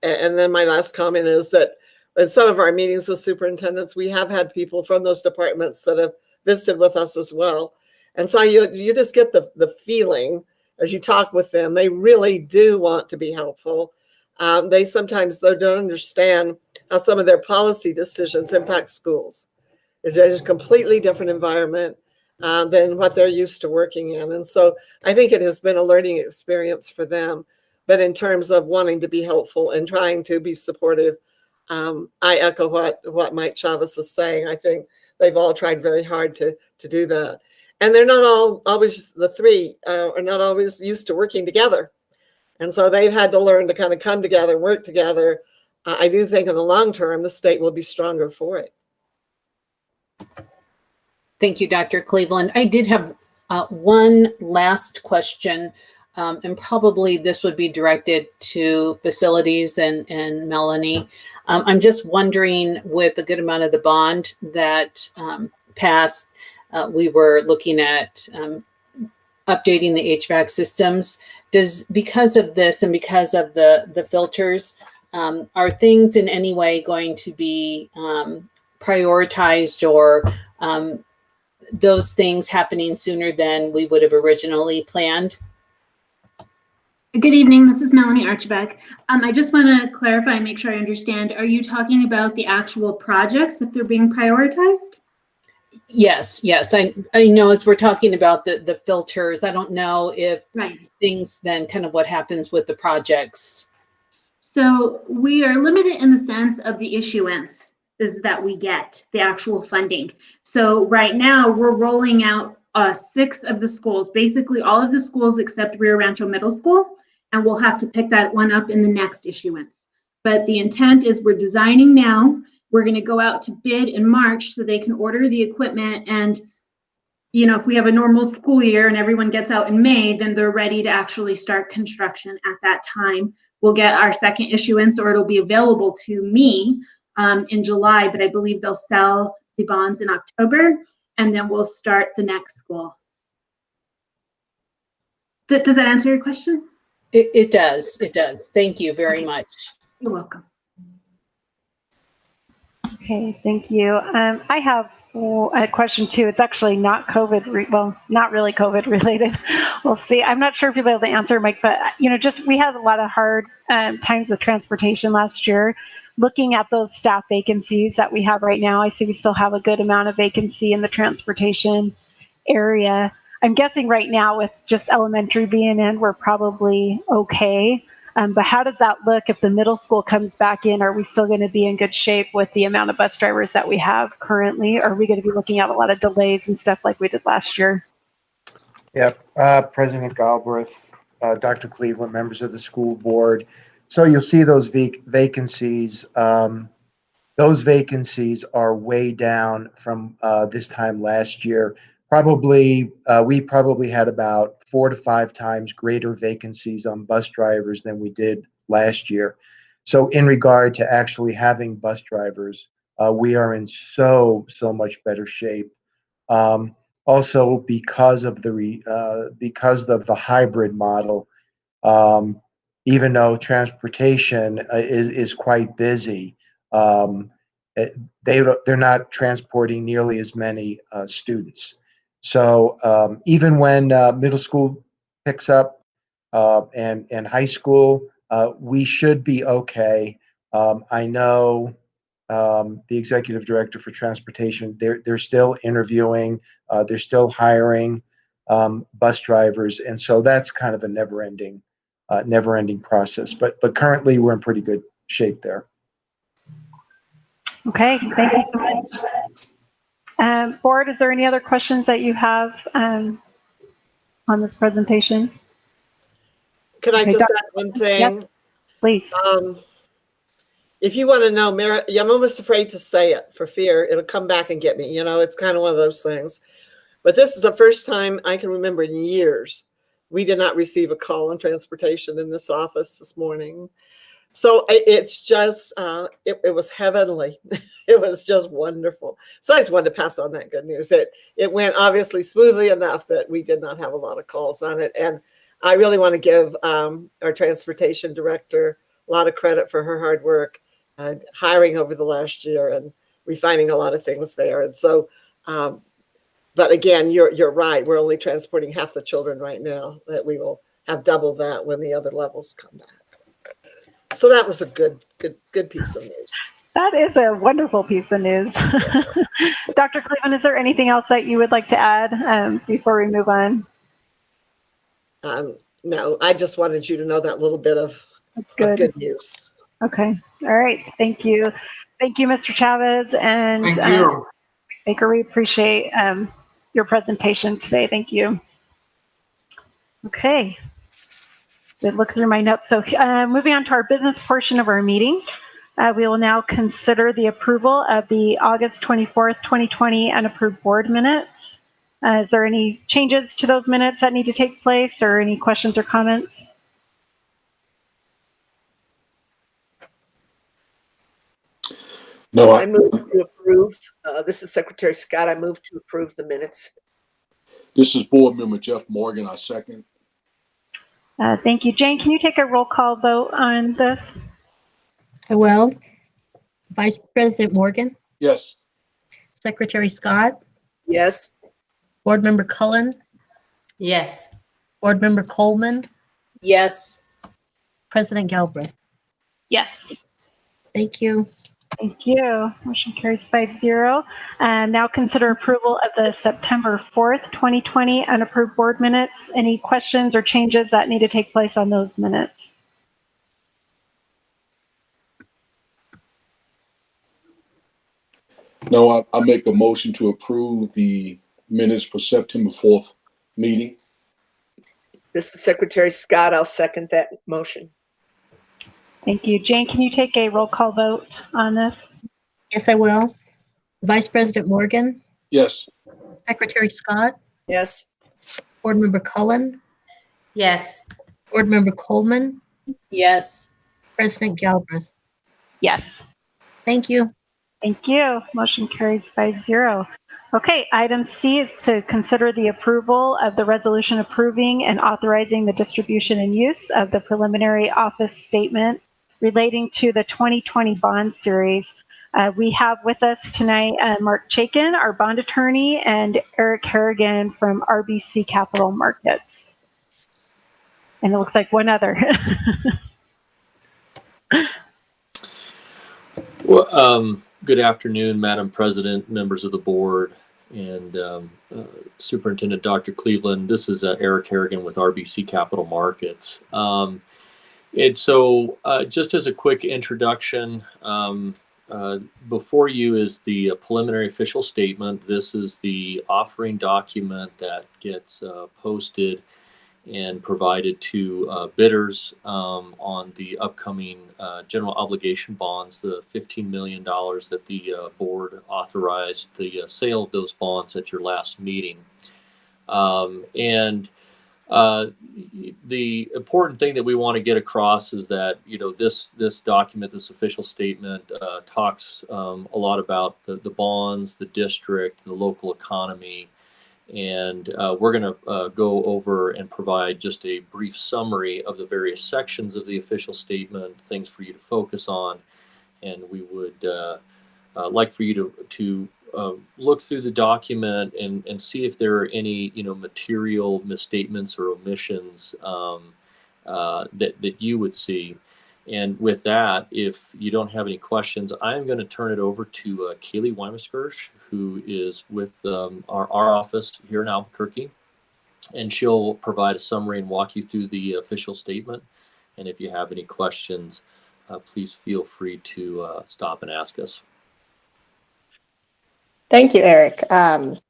then my last comment is that in some of our meetings with superintendents, we have had people from those departments that have visited with us as well. And so you just get the feeling as you talk with them, they really do want to be helpful. They sometimes though don't understand how some of their policy decisions impact schools. It's just a completely different environment than what they're used to working in. And so I think it has been a learning experience for them. But in terms of wanting to be helpful and trying to be supportive, I echo what Mike Chavez is saying. I think they've all tried very hard to do that. And they're not all always, the three are not always used to working together. And so they've had to learn to kind of come together, work together. I do think in the long term, the state will be stronger for it. Thank you, Dr. Cleveland. I did have one last question, and probably this would be directed to facilities and Melanie. I'm just wondering, with a good amount of the bond that passed, we were looking at updating the HVAC systems. Because of this and because of the filters, are things in any way going to be prioritized, or those things happening sooner than we would have originally planned? Good evening, this is Melanie Archbeck. I just want to clarify and make sure I understand. Are you talking about the actual projects, if they're being prioritized? Yes. I know we're talking about the filters. I don't know if things then kind of what happens with the projects. So we are limited in the sense of the issuance is that we get the actual funding. So right now we're rolling out 6 of the schools, basically all of the schools except Rio Rancho Middle School, and we'll have to pick that one up in the next issuance. But the intent is we're designing now. We're going to go out to bid in March so they can order the equipment. And, you know, if we have a normal school year and everyone gets out in May, then they're ready to actually start construction at that time. We'll get our second issuance, or it'll be available to me in July, but I believe they'll sell the bonds in October, and then we'll start the next school. Does that answer your question? It does. Thank you very much. You're welcome. Okay, thank you. I have a question too. It's actually not COVID, not really COVID related. We'll see. I'm not sure if you'll be able to answer, Mike, but we had a lot of hard times with transportation last year. Looking at those staff vacancies that we have right now, I see we still have a good amount of vacancy in the transportation area. I'm guessing right now with just elementary being in, we're probably okay. But how does that look if the middle school comes back in? Are we still going to be in good shape with the amount of bus drivers that we have currently? Or are we going to be looking at a lot of delays and stuff like we did last year? Yeah, President Galbraith, Dr. Cleveland, members of the school board. So you'll see those vacancies. Those vacancies are way down from this time last year. We probably had about 4 to 5 times greater vacancies on bus drivers than we did last year. So in regard to actually having bus drivers, we are in so much better shape. Also, because of the hybrid model, even though transportation is quite busy, they're not transporting nearly as many students. So even when middle school picks up and high school, we should be okay. I know the executive director for transportation, they're still interviewing, they're still hiring bus drivers, and so that's kind of a never-ending process. But currently, we're in pretty good shape there. Okay, thank you so much. Board, is there any other questions that you have on this presentation? Can I just add one thing? Yes, please. If you want to know, Mary, I'm almost afraid to say it for fear it'll come back and get me. It's kind of one of those things. But this is the first time I can remember in years we did not receive a call on transportation in this office this morning. So it's just, it was heavenly. It was just wonderful. So I just wanted to pass on that good news. It went obviously smoothly enough that we did not have a lot of calls on it. And I really want to give our transportation director a lot of credit for her hard work, hiring over the last year and refining a lot of things there. And so, but again, you're right. We're only transporting half the children right now. That we will have double that when the other levels come back. So that was a good piece of news. That is a wonderful piece of news. Dr. Cleveland, is there anything else that you would like to add before we move on? No, I just wanted you to know that little bit of good news. Okay. All right. Thank you. Thank you, Mr. Chavez and Thank you. Baker. We appreciate your presentation today. Thank you. Okay. Did look through my notes. So moving on to our business portion of our meeting, we will now consider the approval of the August 24th, 2020 unapproved board minutes. Is there any changes to those minutes that need to take place or any questions or comments? No, I move to approve. This is Secretary Scott. I move to approve the minutes. This is Board Member Jeff Morgan. I second. Thank you. Jane, can you take a roll call vote on this? I will. Vice President Morgan, Yes. Secretary Scott, Yes. Board Member Cullen, Yes. Board Member Coleman, Yes. President Galbraith. Yes. Thank you. Thank you. Motion carries 5-0. And now consider approval of the September 4th, 2020 unapproved board minutes. Any questions or changes that need to take place on those minutes? No, I make a motion to approve the minutes for September 4th meeting. This is Secretary Scott. I'll second that motion. Thank you. Jane, can you take a roll call vote on this? Yes, I will. Vice President Morgan, Yes. Secretary Scott, Yes. Board Member Cullen, Yes. Board Member Coleman, Yes. President Galbraith. Yes. Thank you. Thank you. Motion carries 5-0. Okay, item C is to consider the approval of the resolution approving and authorizing the distribution and use of the preliminary office statement relating to the 2020 bond series. We have with us tonight Mark Chaikin, our bond attorney, and Eric Harrigan from RBC Capital Markets. And it looks like one other. Well, good afternoon, Madam President, members of the board, and Superintendent Dr. Cleveland. This is Eric Harrigan with RBC Capital Markets. And so just as a quick introduction, before you is the preliminary official statement. This is the offering document that gets posted and provided to bidders on the upcoming general obligation bonds, the $15 million that the board authorized the sale of those bonds at your last meeting. The important thing that we want to get across is that, this document, this official statement, talks a lot about the bonds, the district, the local economy. And we're going to go over and provide just a brief summary of the various sections of the official statement, things for you to focus on. And we would like for you to look through the document and see if there are any, material misstatements or omissions that you would see. And with that, if you don't have any questions, I'm going to turn it over to Kaylee Weimerskirch, who is with our office here in Albuquerque. And she'll provide a summary and walk you through the official statement. And if you have any questions, please feel free to stop and ask us. Thank you, Eric.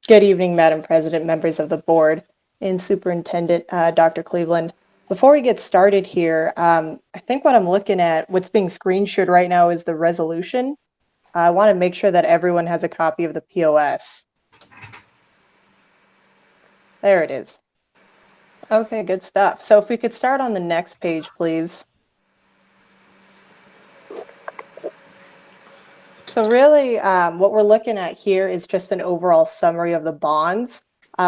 Good evening, Madam President, members of the board, and Superintendent Dr. Cleveland. Before we get started here, I think what I'm looking at, what's being screen shared right now is the resolution. I want to make sure that everyone has a copy of the POS. There it is. Okay, good stuff. So if we could start on the next page, please. So really, what we're looking at here is just an overall summary of the bonds.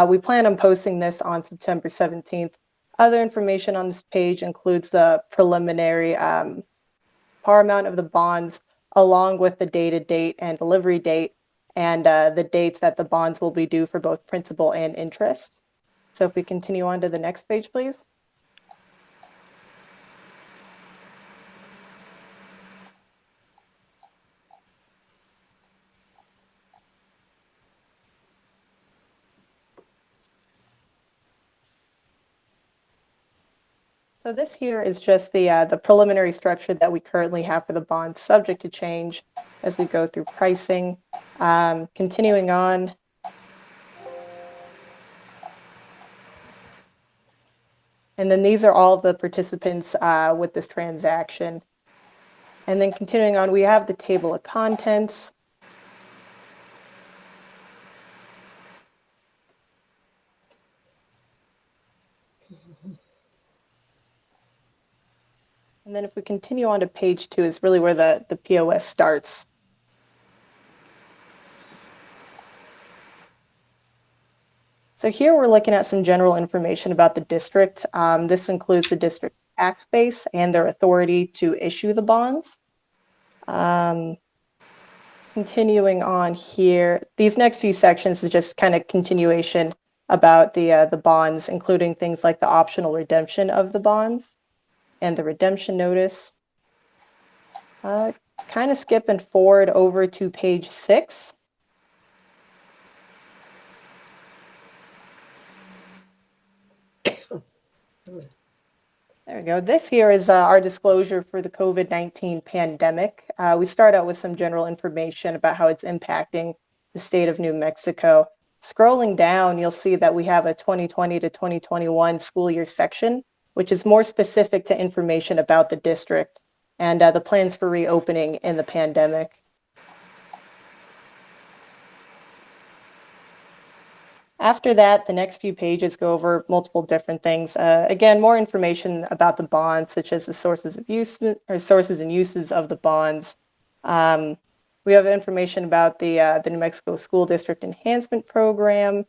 We plan on posting this on September 17th. Other information on this page includes the preliminary par amount of the bonds, along with the dated date and delivery date, and the dates that the bonds will be due for both principal and interest. So if we continue on to the next page, please. So this here is just the preliminary structure that we currently have for the bonds, subject to change as we go through pricing. Continuing on. And then these are all the participants with this transaction. And then continuing on, we have the table of contents. And then if we continue on to page 2 is really where the POS starts. So here we're looking at some general information about the district. This includes the district tax base and their authority to issue the bonds. Continuing on here, these next few sections is just kind of continuation about the bonds, including things like the optional redemption of the bonds and the redemption notice. Kind of skipping forward over to page 6. There we go. This here is our disclosure for the COVID-19 pandemic. We start out with some general information about how it's impacting the state of New Mexico. Scrolling down, you'll see that we have a 2020 to 2021 school year section, which is more specific to information about the district and the plans for reopening in the pandemic. After that, the next few pages go over multiple different things. Again, more information about the bonds, such as the sources of use or sources and uses of the bonds. We have information about the New Mexico School District Enhancement Program.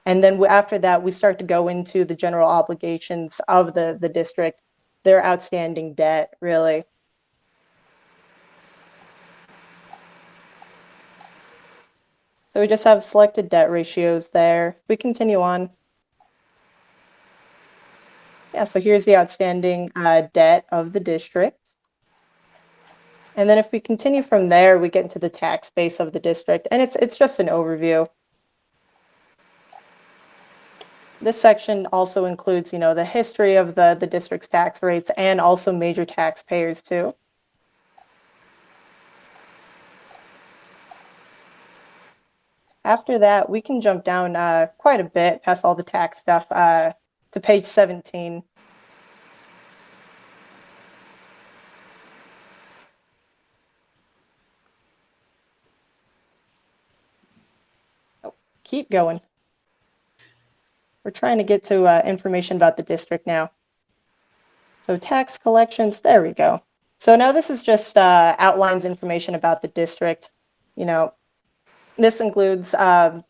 And then after that, we start to go into the general obligations of the district, their outstanding debt, really. So we just have selected debt ratios there. We continue on. Yeah, so here's the outstanding debt of the district. And then if we continue from there, we get into the tax base of the district, and it's just an overview. This section also includes, the history of the district's tax rates and also major taxpayers too. After that, we can jump down quite a bit past all the tax stuff to page 17. Oh, keep going. We're trying to get to information about the district now. So tax collections, there we go. So now this is just outlines information about the district. This includes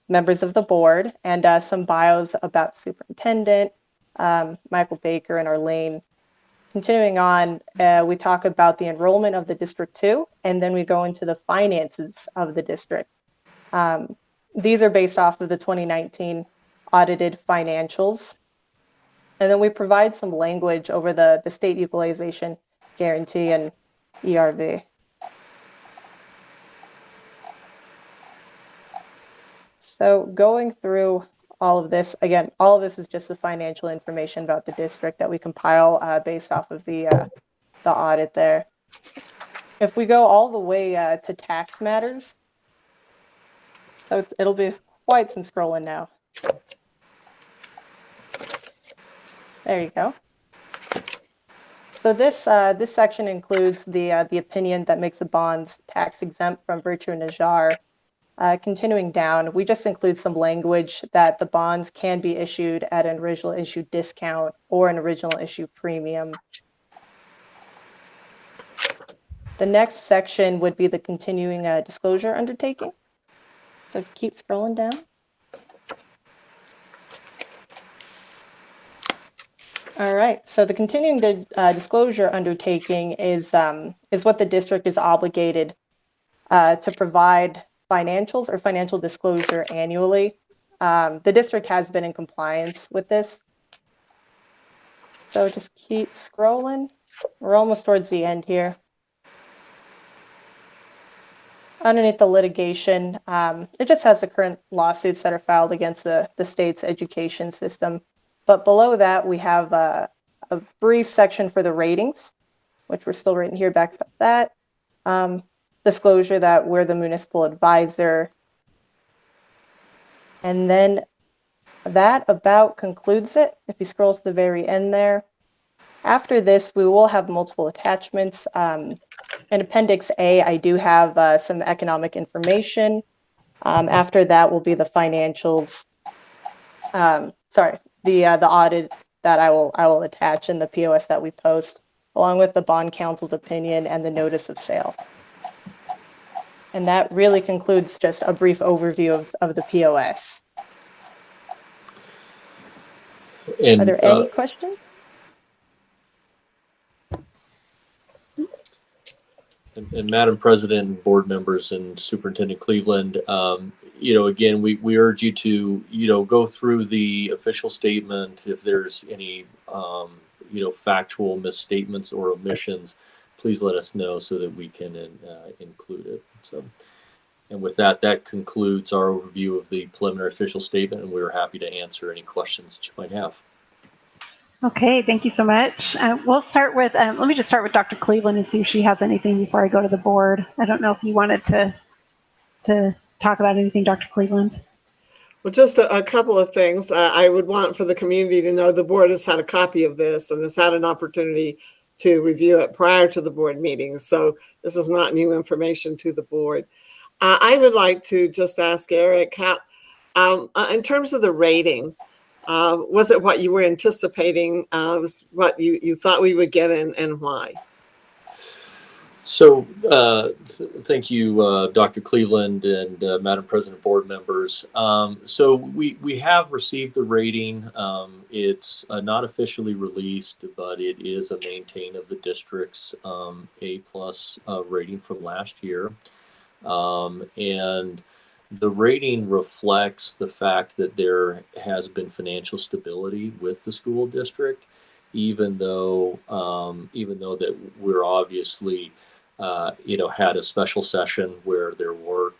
members of the board and some bios about superintendent, Michael Baker and Arlene. Continuing on, we talk about the enrollment of the District 2, and then we go into the finances of the district. These are based off of the 2019 audited financials. And then we provide some language over the state equalization guarantee and ERV. So going through all of this, again, all of this is just the financial information about the district that we compile based off of the audit there. If we go all the way to tax matters, so it'll be quite some scrolling now. There you go. So this section includes the opinion that makes the bonds tax exempt from virtue and Najar. Continuing down, we just include some language that the bonds can be issued at an original issue discount or an original issue premium. The next section would be the continuing disclosure undertaking. So keep scrolling down. All right, so the continuing disclosure undertaking is what the district is obligated to provide financials or financial disclosure annually. The district has been in compliance with this. So just keep scrolling. We're almost towards the end here. Underneath the litigation, it just has the current lawsuits that are filed against the state's education system. But below that, we have a brief section for the ratings, which we're still writing here back about that. Disclosure that we're the municipal advisor. And then that about concludes it. If you scroll to the very end there. After this, we will have multiple attachments. In Appendix A, I do have some economic information. After that will be the financials. The audit that I will attach in the POS that we post, along with the bond counsel's opinion and the notice of sale. And that really concludes just a brief overview of the POS. And, are there any questions? And Madam President, board members, and Superintendent Cleveland, again, we urge you to, go through the official statement. If there's any, factual misstatements or omissions, please let us know so that we can include it. So, and with that, that concludes our overview of the preliminary official statement, and we're happy to answer any questions that you might have. Okay, thank you so much. We'll start with, let me just start with Dr. Cleveland and see if she has anything before I go to the board. I don't know if you wanted to talk about anything, Dr. Cleveland. Well, just a couple of things. I would want for the community to know the board has had a copy of this and has had an opportunity to review it prior to the board meetings. So this is not new information to the board. I would like to just ask Eric, in terms of the rating, was it what you were anticipating? Was what you thought we would get and why? So thank you, Dr. Cleveland and Madam President, board members. So we have received the rating. It's not officially released, but it is a maintain of the district's A+ rating from last year. And the rating reflects the fact that there has been financial stability with the school district, even though that we're obviously had a special session where there were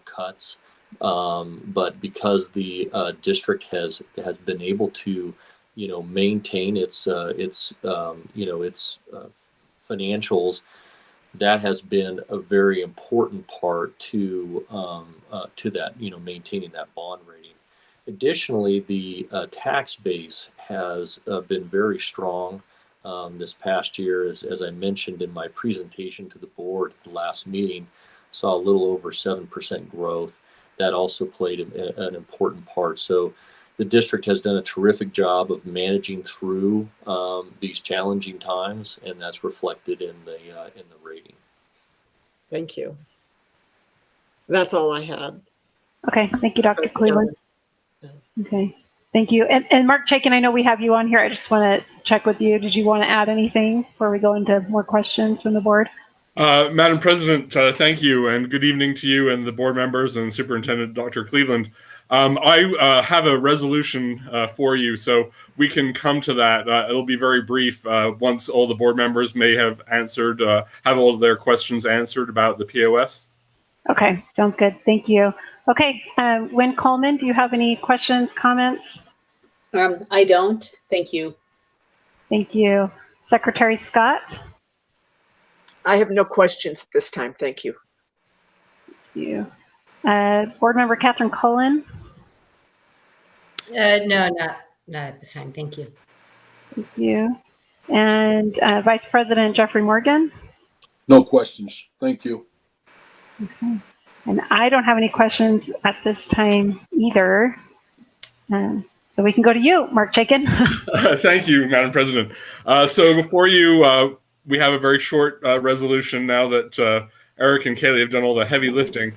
cuts, but because the district has been able to maintain its financials, that has been a very important part to that, maintaining that bond rating. Additionally, the tax base has been very strong this past year. As I mentioned in my presentation to the board at the last meeting, saw a little over 7% growth. That also played an important part. So the district has done a terrific job of managing through these challenging times, and that's reflected in the rating. Thank you. That's all I had. Okay, thank you, Dr. Cleveland. Okay, thank you. And Mark Chaikin, I know we have you on here. I just want to check with you. Did you want to add anything before we go into more questions from the board? Madam President, thank you, and good evening to you and the board members and Superintendent Dr. Cleveland. I have a resolution for you, so we can come to that. It'll be very brief once all the board members may have answered, have all of their questions answered about the POS. Okay, sounds good. Thank you. Okay, Wynn Coleman, do you have any questions, comments? I don't. Thank you. Thank you. Secretary Scott? I have no questions at this time. Thank you. Thank you. Board Member Catherine Cullen? No, not at this time. Thank you. Thank you. And Vice President Jeffrey Morgan? No questions. Thank you. Okay. And I don't have any questions at this time either. So we can go to you, Mark Chaikin. Thank you, Madam President. So before you, we have a very short resolution now that Eric and Kaylee have done all the heavy lifting.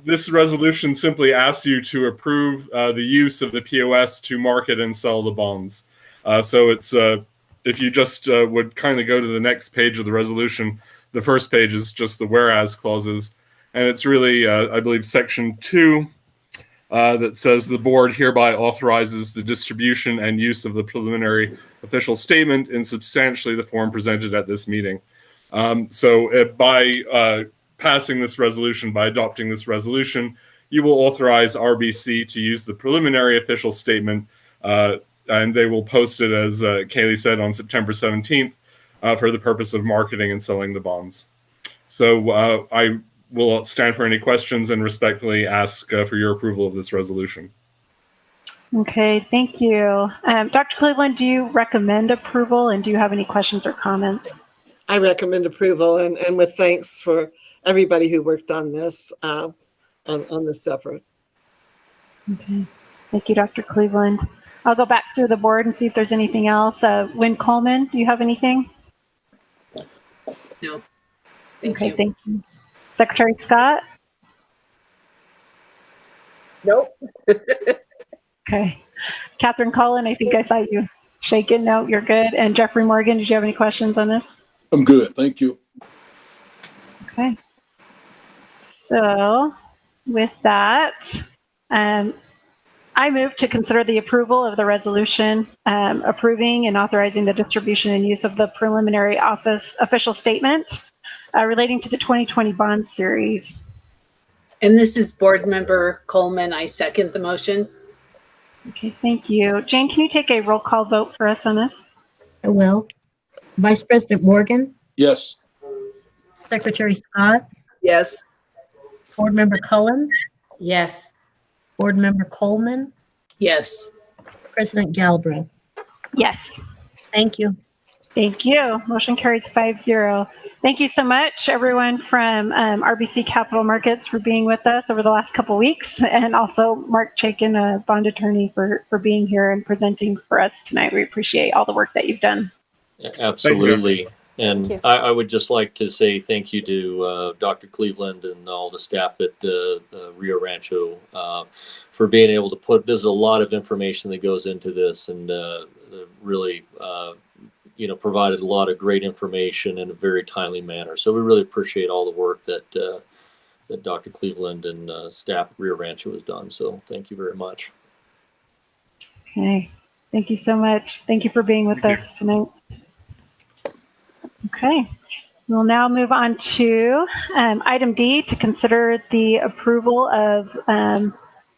This resolution simply asks you to approve the use of the POS to market and sell the bonds. So it's if you just would kindly go to the next page of the resolution, the first page is just the whereas clauses. And it's really, I believe, section 2 that says the board hereby authorizes the distribution and use of the preliminary official statement in substantially the form presented at this meeting. So by passing this resolution, by adopting this resolution, you will authorize RBC to use the preliminary official statement and they will post it, as Kaylee said, on September 17th for the purpose of marketing and selling the bonds. So I will stand for any questions and respectfully ask for your approval of this resolution. Okay, thank you. Dr. Cleveland, do you recommend approval, and do you have any questions or comments? I recommend approval, and with thanks for everybody who worked on this on this effort. Okay, thank you, Dr. Cleveland. I'll go back through the board and see if there's anything else. Wynn Coleman, do you have anything? No. Okay, thank you. Secretary Scott? Nope. Okay. Catherine Cullen, I think I saw you shaking. No, you're good. And Jeffrey Morgan, did you have any questions on this? I'm good. Thank you. Okay. So with that, I move to consider the approval of the resolution approving and authorizing the distribution and use of the preliminary office official statement relating to the 2020 bond series. And this is Board Member Coleman. I second the motion. Okay, thank you. Jane, can you take a roll call vote for us on this? I will. Vice President Morgan, Yes. Secretary Scott, Yes. Board Member Cullen, Yes. Board Member Coleman, Yes. President Galbraith. Yes. Thank you. Thank you. Motion carries 5-0. Thank you so much, everyone from RBC Capital Markets, for being with us over the last couple weeks, and also Mark Chaikin, a bond attorney, for being here and presenting for us tonight. We appreciate all the work that you've done. Absolutely. And Thank you. I would just like to say thank you to Dr. Cleveland and all the staff at Rio Rancho for being able to put, there's a lot of information that goes into this, and really, provided a lot of great information in a very timely manner. So we really appreciate all the work that Dr. Cleveland and staff at Rio Rancho has done. So thank you very much. Okay. Thank you so much. Thank you for being with us tonight. Okay. We'll now move on to item D, to consider the approval of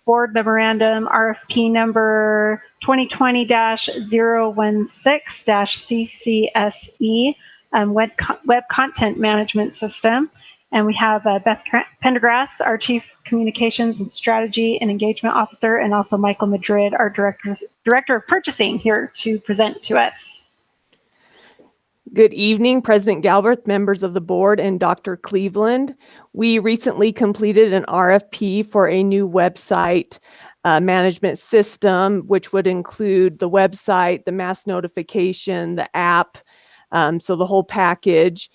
board memorandum RFP number 2020-016-CCSE, web content management system. And we have Beth Pendergrass, our Chief Communications and Strategy and Engagement Officer, and also Michael Madrid, our Director of Purchasing, here to present to us. Good evening, President Galbraith, members of the board, and Dr. Cleveland. We recently completed an RFP for a new website management system, which would include the website, the mass notification, the app, so the whole package.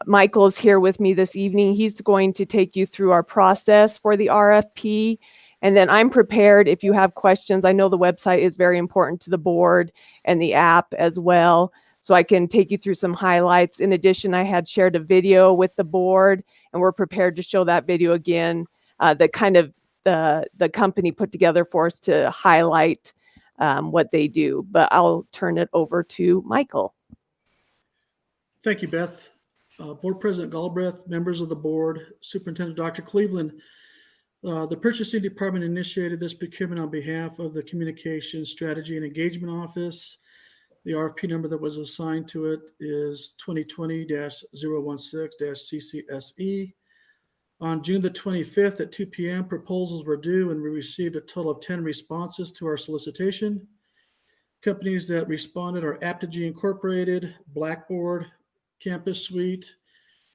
Michael is here with me this evening. He's going to take you through our process for the RFP. And then I'm prepared if you have questions. I know the website is very important to the board and the app as well, so I can take you through some highlights. In addition, I had shared a video with the board, and we're prepared to show that video again, that kind of the company put together for us to highlight what they do. But I'll turn it over to Michael. Thank you, Beth. Board President Galbraith, members of the board, Superintendent Dr. Cleveland. The Purchasing Department initiated this procurement on behalf of the Communications Strategy and Engagement Office. The RFP number that was assigned to it is 2020-016-CCSE. On June the 25th at 2 p.m., proposals were due, and we received a total of 10 responses to our solicitation. Companies that responded are Apogee Incorporated, Blackboard, Campus Suite,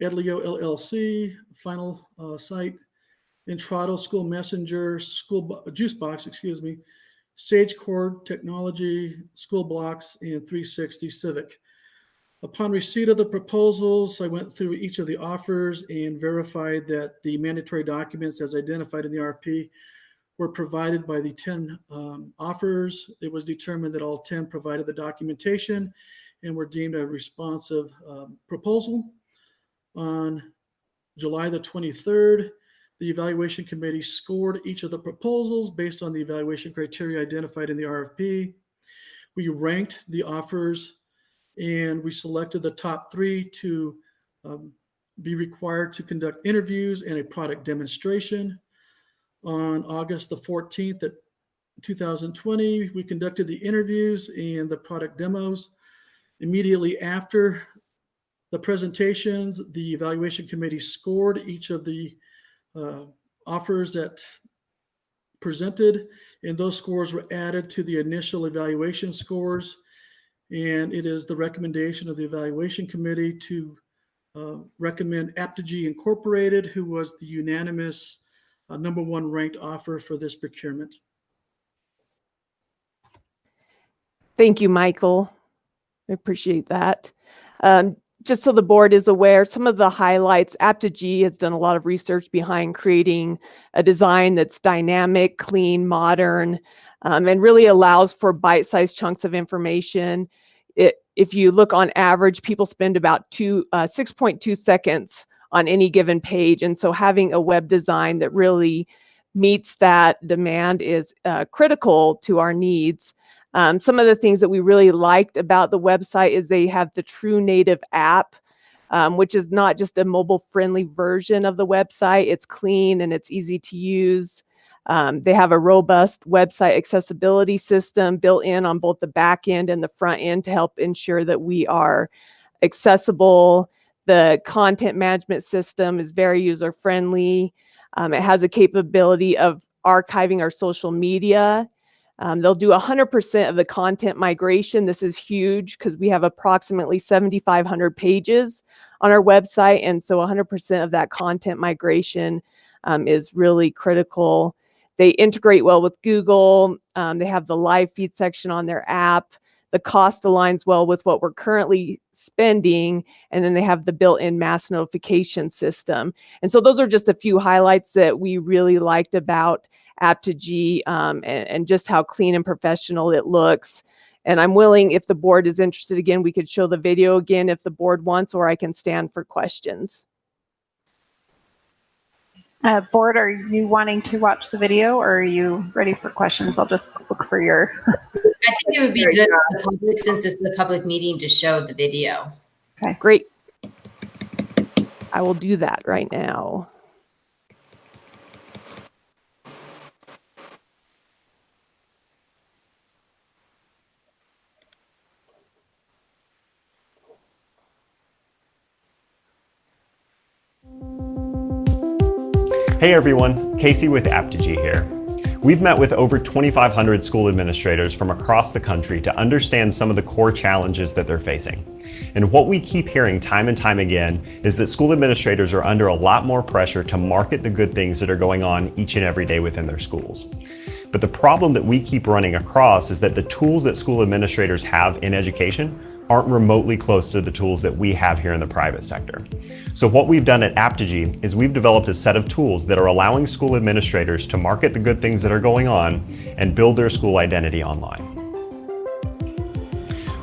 Edlio LLC, Final Site, Intrado School Messenger, Juicebox, Sage Core Technology, School Blocks, and 360 Civic. Upon receipt of the proposals, I went through each of the offers and verified that the mandatory documents as identified in the RFP were provided by the 10 offers. It was determined that all 10 provided the documentation and were deemed a responsive proposal. On July the 23rd, the evaluation committee scored each of the proposals based on the evaluation criteria identified in the RFP. We ranked the offers, and we selected the top 3 to be required to conduct interviews and a product demonstration. On August the 14th at 2020, we conducted the interviews and the product demos. Immediately after the presentations, the evaluation committee scored each of the offers that presented, and those scores were added to the initial evaluation scores. And it is the recommendation of the evaluation committee to recommend Aptigee Incorporated, who was the unanimous #1 ranked offer for this procurement. Thank you, Michael. I appreciate that. Just so the board is aware, some of the highlights, Aptigee has done a lot of research behind creating a design that's dynamic, clean, modern, and really allows for bite-sized chunks of information. If you look on average, people spend about 6.2 seconds on any given page. And so having a web design that really meets that demand is critical to our needs. Some of the things that we really liked about the website is they have the true native app, which is not just a mobile-friendly version of the website. It's clean and it's easy to use. They have a robust website accessibility system built in on both the back end and the front end to help ensure that we are accessible. The content management system is very user-friendly. It has a capability of archiving our social media. They'll do 100% of the content migration. This is huge because we have approximately 7,500 pages on our website. And so 100% of that content migration is really critical. They integrate well with Google. They have the live feed section on their app. The cost aligns well with what we're currently spending. And then they have the built-in mass notification system. And so those are just a few highlights that we really liked about Aptigee and just how clean and professional it looks. And I'm willing, if the board is interested, again, we could show the video again if the board wants, or I can stand for questions. Board, are you wanting to watch the video or are you ready for questions? I'll just look for your. I think it would be good for the public, since it's the public meeting, to show the video. Okay, great. I will do that right now. Hey everyone, Casey with Aptigee here. We've met with over 2,500 school administrators from across the country to understand some of the core challenges that they're facing. And what we keep hearing time and time again is that school administrators are under a lot more pressure to market the good things that are going on each and every day within their schools. But the problem that we keep running across is that the tools that school administrators have in education aren't remotely close to the tools that we have here in the private sector. So what we've done at Aptigee is we've developed a set of tools that are allowing school administrators to market the good things that are going on and build their school identity online.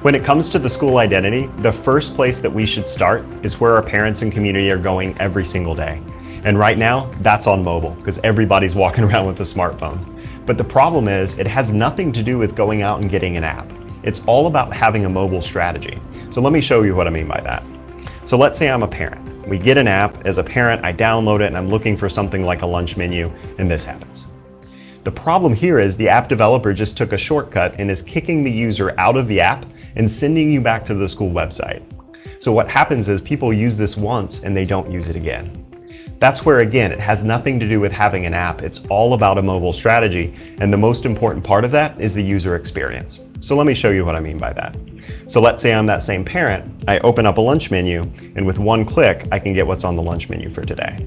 When it comes to the school identity, the first place that we should start is where our parents and community are going every single day. And right now, that's on mobile, because everybody's walking around with a smartphone. But the problem is, it has nothing to do with going out and getting an app. It's all about having a mobile strategy. So let me show you what I mean by that. So let's say I'm a parent. We get an app. As a parent, I download it and I'm looking for something like a lunch menu, and this happens. The problem here is the app developer just took a shortcut and is kicking the user out of the app and sending you back to the school website. So what happens is people use this once and they don't use it again. That's where, again, it has nothing to do with having an app. It's all about a mobile strategy, and the most important part of that is the user experience. So let me show you what I mean by that. So let's say I'm that same parent. I open up a lunch menu, and with one click, I can get what's on the lunch menu for today.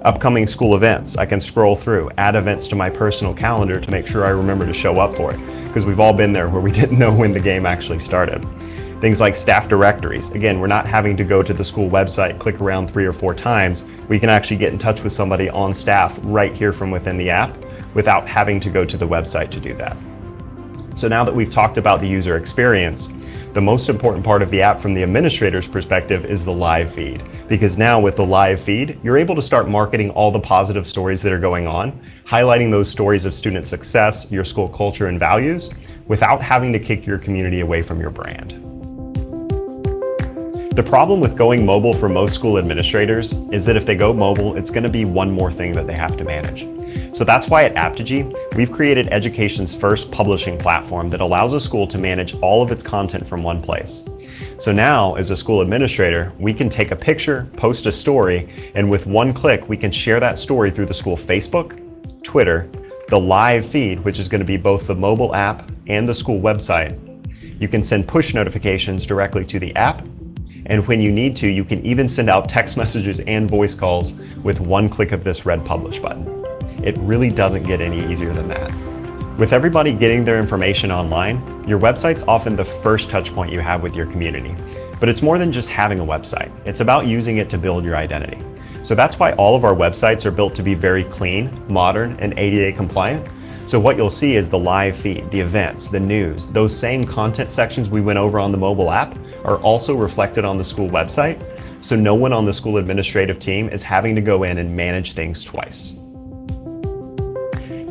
Upcoming school events, I can scroll through, add events to my personal calendar to make sure I remember to show up for it, because we've all been there where we didn't know when the game actually started. Things like staff directories. Again, we're not having to go to the school website, click around 3 or 4 times. We can actually get in touch with somebody on staff right here from within the app without having to go to the website to do that. So now that we've talked about the user experience, the most important part of the app from the administrator's perspective is the live feed. Because now with the live feed, you're able to start marketing all the positive stories that are going on, highlighting those stories of student success, your school culture and values, without having to kick your community away from your brand. The problem with going mobile for most school administrators is that if they go mobile, it's going to be one more thing that they have to manage. So that's why at Apogee, we've created education's first publishing platform that allows a school to manage all of its content from one place. So now, as a school administrator, we can take a picture, post a story, and with one click, we can share that story through the school Facebook, Twitter, the live feed, which is going to be both the mobile app and the school website. You can send push notifications directly to the app, and when you need to, you can even send out text messages and voice calls with one click of this red publish button. It really doesn't get any easier than that. With everybody getting their information online, your website's often the first touch point you have with your community. But it's more than just having a website. It's about using it to build your identity. So that's why all of our websites are built to be very clean, modern, and ADA compliant. So what you'll see is the live feed, the events, the news, those same content sections we went over on the mobile app are also reflected on the school website. So no one on the school administrative team is having to go in and manage things twice.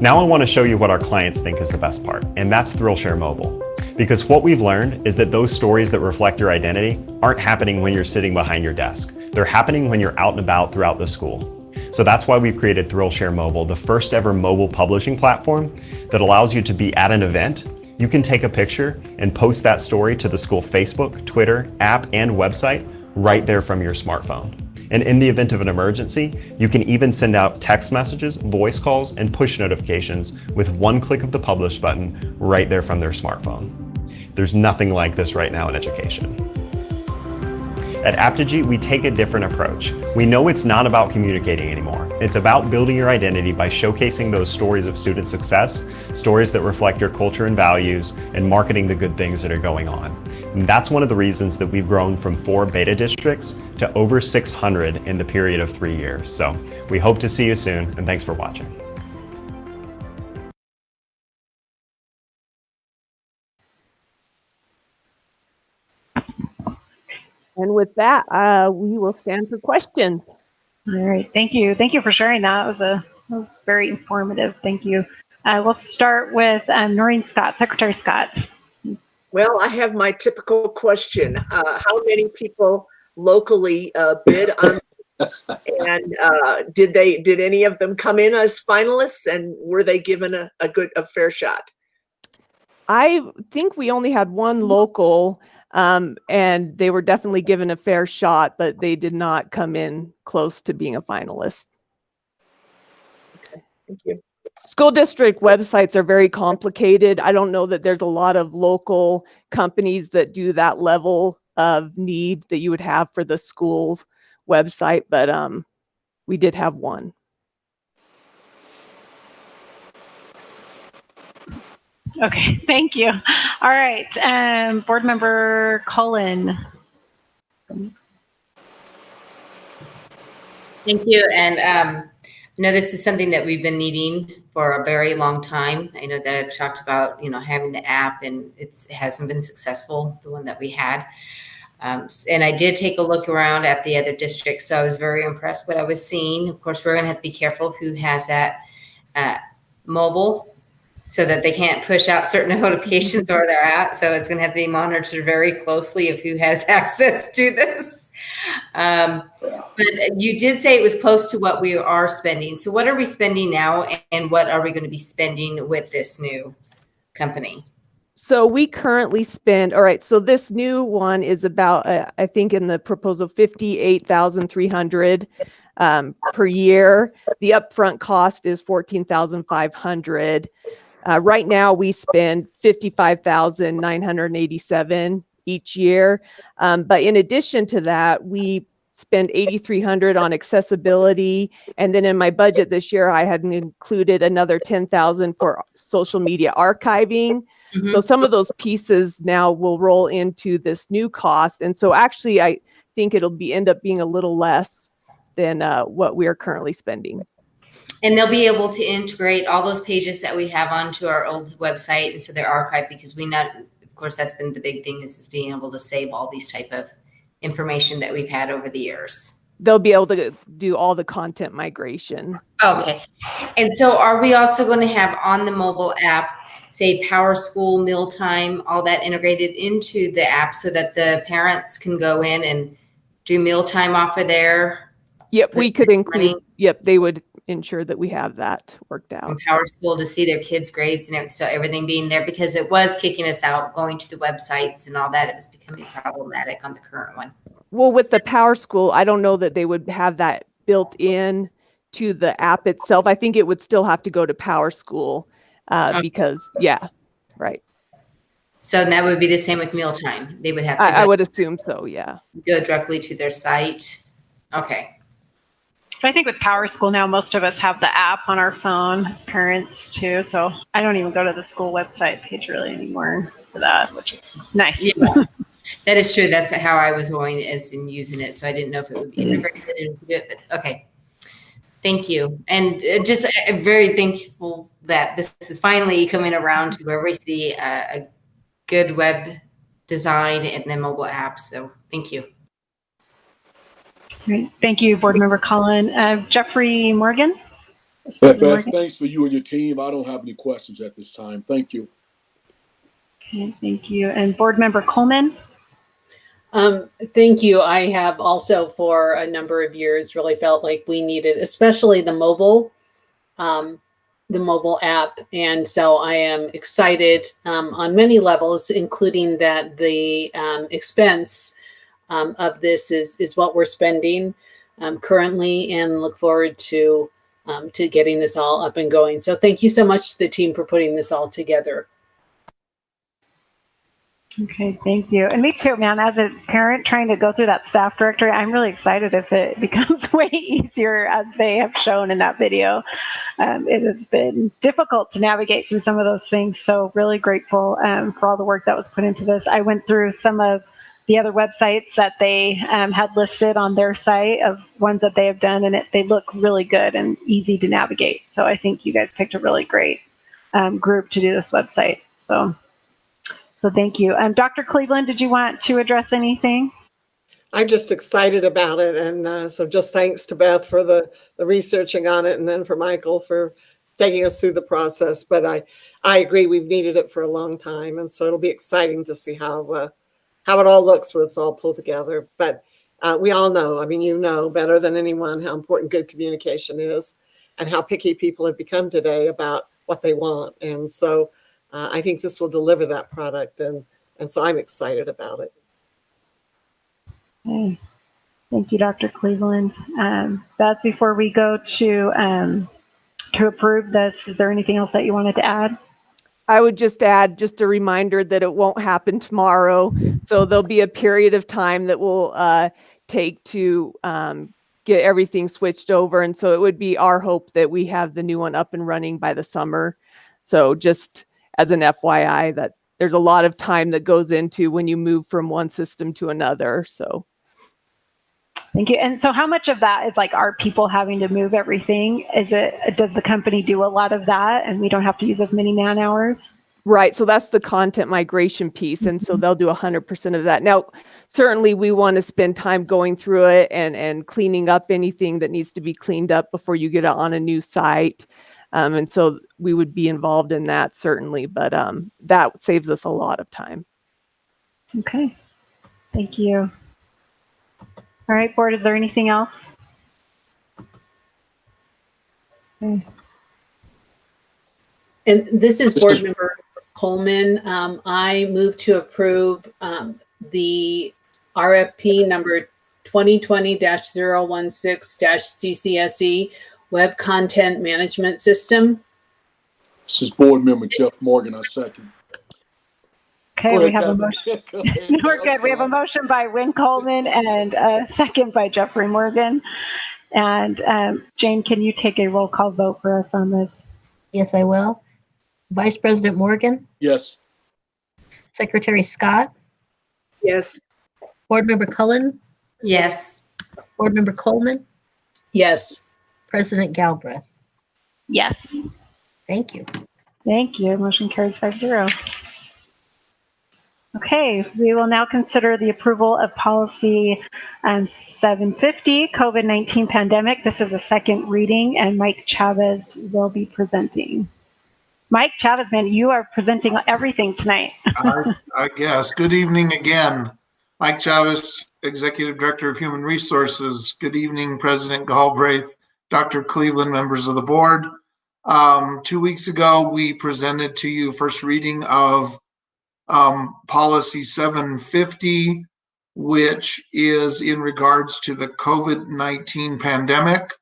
Now I want to show you what our clients think is the best part, and that's ThrillShare Mobile. Because what we've learned is that those stories that reflect your identity aren't happening when you're sitting behind your desk. They're happening when you're out and about throughout the school. So that's why we've created ThrillShare Mobile, the first ever mobile publishing platform that allows you to be at an event. You can take a picture and post that story to the school Facebook, Twitter, app, and website right there from your smartphone. And in the event of an emergency, you can even send out text messages, voice calls, and push notifications with one click of the publish button right there from their smartphone. There's nothing like this right now in education. At Apogee, we take a different approach. We know it's not about communicating anymore. It's about building your identity by showcasing those stories of student success, stories that reflect your culture and values, and marketing the good things that are going on. And that's one of the reasons that we've grown from 4 beta districts to over 600 in the period of 3 years. So we hope to see you soon, and thanks for watching. And with that, we will stand for questions. All right, thank you. Thank you for sharing that. That was very informative. Thank you. We'll start with Noreen Scott, Secretary Scott. Well, I have my typical question. How many people locally bid on this? And did any of them come in as finalists, and were they given a fair shot? I think we only had one local, and they were definitely given a fair shot, but they did not come in close to being a finalist. Okay, thank you. School district websites are very complicated. I don't know that there's a lot of local companies that do that level of need that you would have for the school's website, but we did have one. Okay, thank you. All right, Board Member Cullen. Thank you. And I know this is something that we've been needing for a very long time. I know that I've talked about, having the app, and it hasn't been successful, the one that we had. And I did take a look around at the other districts, so I was very impressed what I was seeing. Of course, we're going to have to be careful who has that mobile, so that they can't push out certain notifications where they're at. So it's going to have to be monitored very closely of who has access to this. But you did say it was close to what we are spending. So what are we spending now, and what are we going to be spending with this new company? So we currently spend, all right, so this new one is about, I think in the proposal, $58,300 per year. The upfront cost is $14,500. Right now we spend $55,987 each year. But in addition to that, we spend $8,300 on accessibility. And then in my budget this year, I had included another $10,000 for social media archiving. Mm-hmm. So some of those pieces now will roll into this new cost. And so actually, I think it'll end up being a little less than what we are currently spending. And they'll be able to integrate all those pages that we have onto our old website, and so they're archived, because of course, that's been the big thing, is being able to save all these type of information that we've had over the years. They'll be able to do all the content migration. Okay. And so are we also going to have on the mobile app say Power School, mealtime, all that integrated into the app so that the parents can go in and do mealtime off of there? Yep, we could include, yep, they would ensure that we have that worked out. From Power School to see their kids' grades and so everything being there, because it was kicking us out, going to the websites and all that. It was becoming problematic on the current one. Well, with the Power School, I don't know that they would have that built in to the app itself. I think it would still have to go to Power School because, yeah, right. So that would be the same with mealtime. They would have to I would assume so, yeah. Go directly to their site. Okay. I think with Power School now, most of us have the app on our phone as parents too. So I don't even go to the school website page really anymore for that, which is nice. Yeah, that is true. That's how I was going as in using it. So I didn't know if it would be integrated into it, but okay. Thank you. And just very thankful that this is finally coming around to where we see a good web design and then mobile apps. So thank you. Great. Thank you, Board Member Cullen. Jeffrey Morgan? Beth, thanks for you and your team. I don't have any questions at this time. Thank you. Okay, thank you. And Board Member Coleman? Thank you. I have also for a number of years really felt like we needed, especially the mobile app. And so I am excited on many levels, including that the expense of this is what we're spending currently, and look forward to getting this all up and going. So thank you so much to the team for putting this all together. Okay, thank you. And me too, man. As a parent trying to go through that staff directory, I'm really excited if it becomes way easier, as they have shown in that video. It has been difficult to navigate through some of those things. So really grateful for all the work that was put into this. I went through some of the other websites that they had listed on their site of ones that they have done, and they look really good and easy to navigate. So I think you guys picked a really great group to do this website. So thank you. Dr. Cleveland, did you want to address anything? I'm just excited about it. And so just thanks to Beth for the researching on it, and then for Michael for taking us through the process. But I agree, we've needed it for a long time. And so it'll be exciting to see how it all looks when it's all pulled together. But we all know, I mean, you know better than anyone how important good communication is and how picky people have become today about what they want. And so I think this will deliver that product, and so I'm excited about it. Okay. Thank you, Dr. Cleveland. Beth, before we go to approve this, is there anything else that you wanted to add? I would just add just a reminder that it won't happen tomorrow. So there'll be a period of time that will take to get everything switched over. And so it would be our hope that we have the new one up and running by the summer. So just as an FYI, that there's a lot of time that goes into when you move from one system to another. So thank you. And so how much of that is like our people having to move everything? Does the company do a lot of that and we don't have to use as many man hours? Right. So that's the content migration piece. And so they'll do 100% of that. Now, certainly we want to spend time going through it and cleaning up anything that needs to be cleaned up before you get it on a new site. And so we would be involved in that, certainly, but that saves us a lot of time. Okay, thank you. All right, board, is there anything else? Okay. And this is Board Member Coleman. I move to approve the RFP number 2020-016-CCSE Web Content Management System. This is Board Member Jeff Morgan. I second. Okay, we have a motion. We're good. We have a motion by Wynn Coleman and a second by Jeffrey Morgan. And Jane, can you take a roll call vote for us on this? Yes, I will. Vice President Morgan? Yes. Secretary Scott? Yes. Board Member Cullen? Yes. Board Member Coleman? Yes. President Galbraith? Yes. Thank you. Thank you. Motion carries 5-0. Okay, we will now consider the approval of policy 750, COVID-19 pandemic. This is a second reading, and Mike Chavez will be presenting. Mike Chavez, man, you are presenting everything tonight. I guess. Good evening again. Mike Chavez, Executive Director of Human Resources. Good evening, President Galbraith, Dr. Cleveland, members of the board. 2 weeks ago, we presented to you first reading of Policy 750, which is in regards to the COVID-19 pandemic,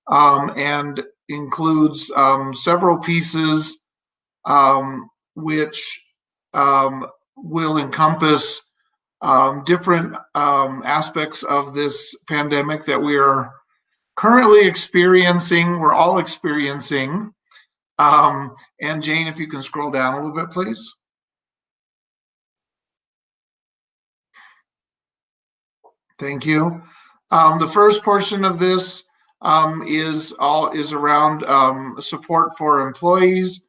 and includes several pieces which will encompass different aspects of this pandemic that we are currently experiencing. We're all experiencing. And Jane, if you can scroll down a little bit, please. Thank you. The first portion of this is around support for employees,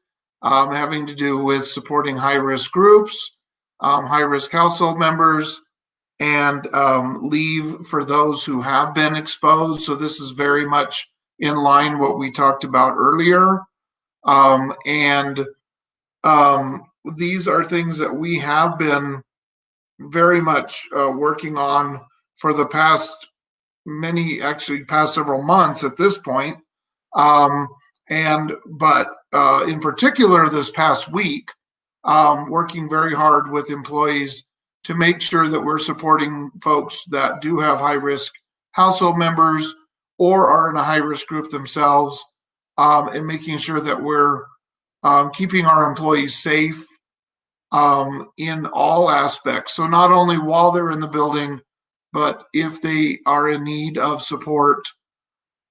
having to do with supporting high-risk groups, high-risk household members, and leave for those who have been exposed. So this is very much in line what we talked about earlier. These are things that we have been very much working on for the past several months at this point. But in particular this past week, working very hard with employees to make sure that we're supporting folks that do have high-risk household members or are in a high-risk group themselves, and making sure that we're keeping our employees safe in all aspects. So not only while they're in the building, but if they are in need of support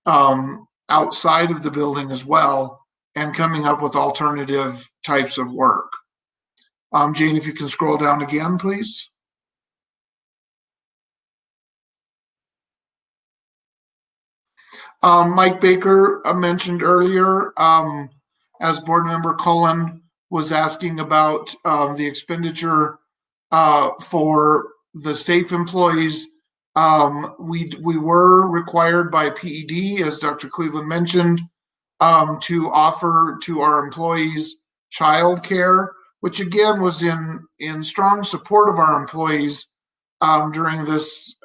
outside of the building as well, and coming up with alternative types of work. Jane, if you can scroll down again, please. Mike Baker mentioned earlier, as board member Cullen was asking about the expenditure for the safe employees. We were required by PED, as Dr. Cleveland mentioned, to offer to our employees childcare, which again was in strong support of our employees during this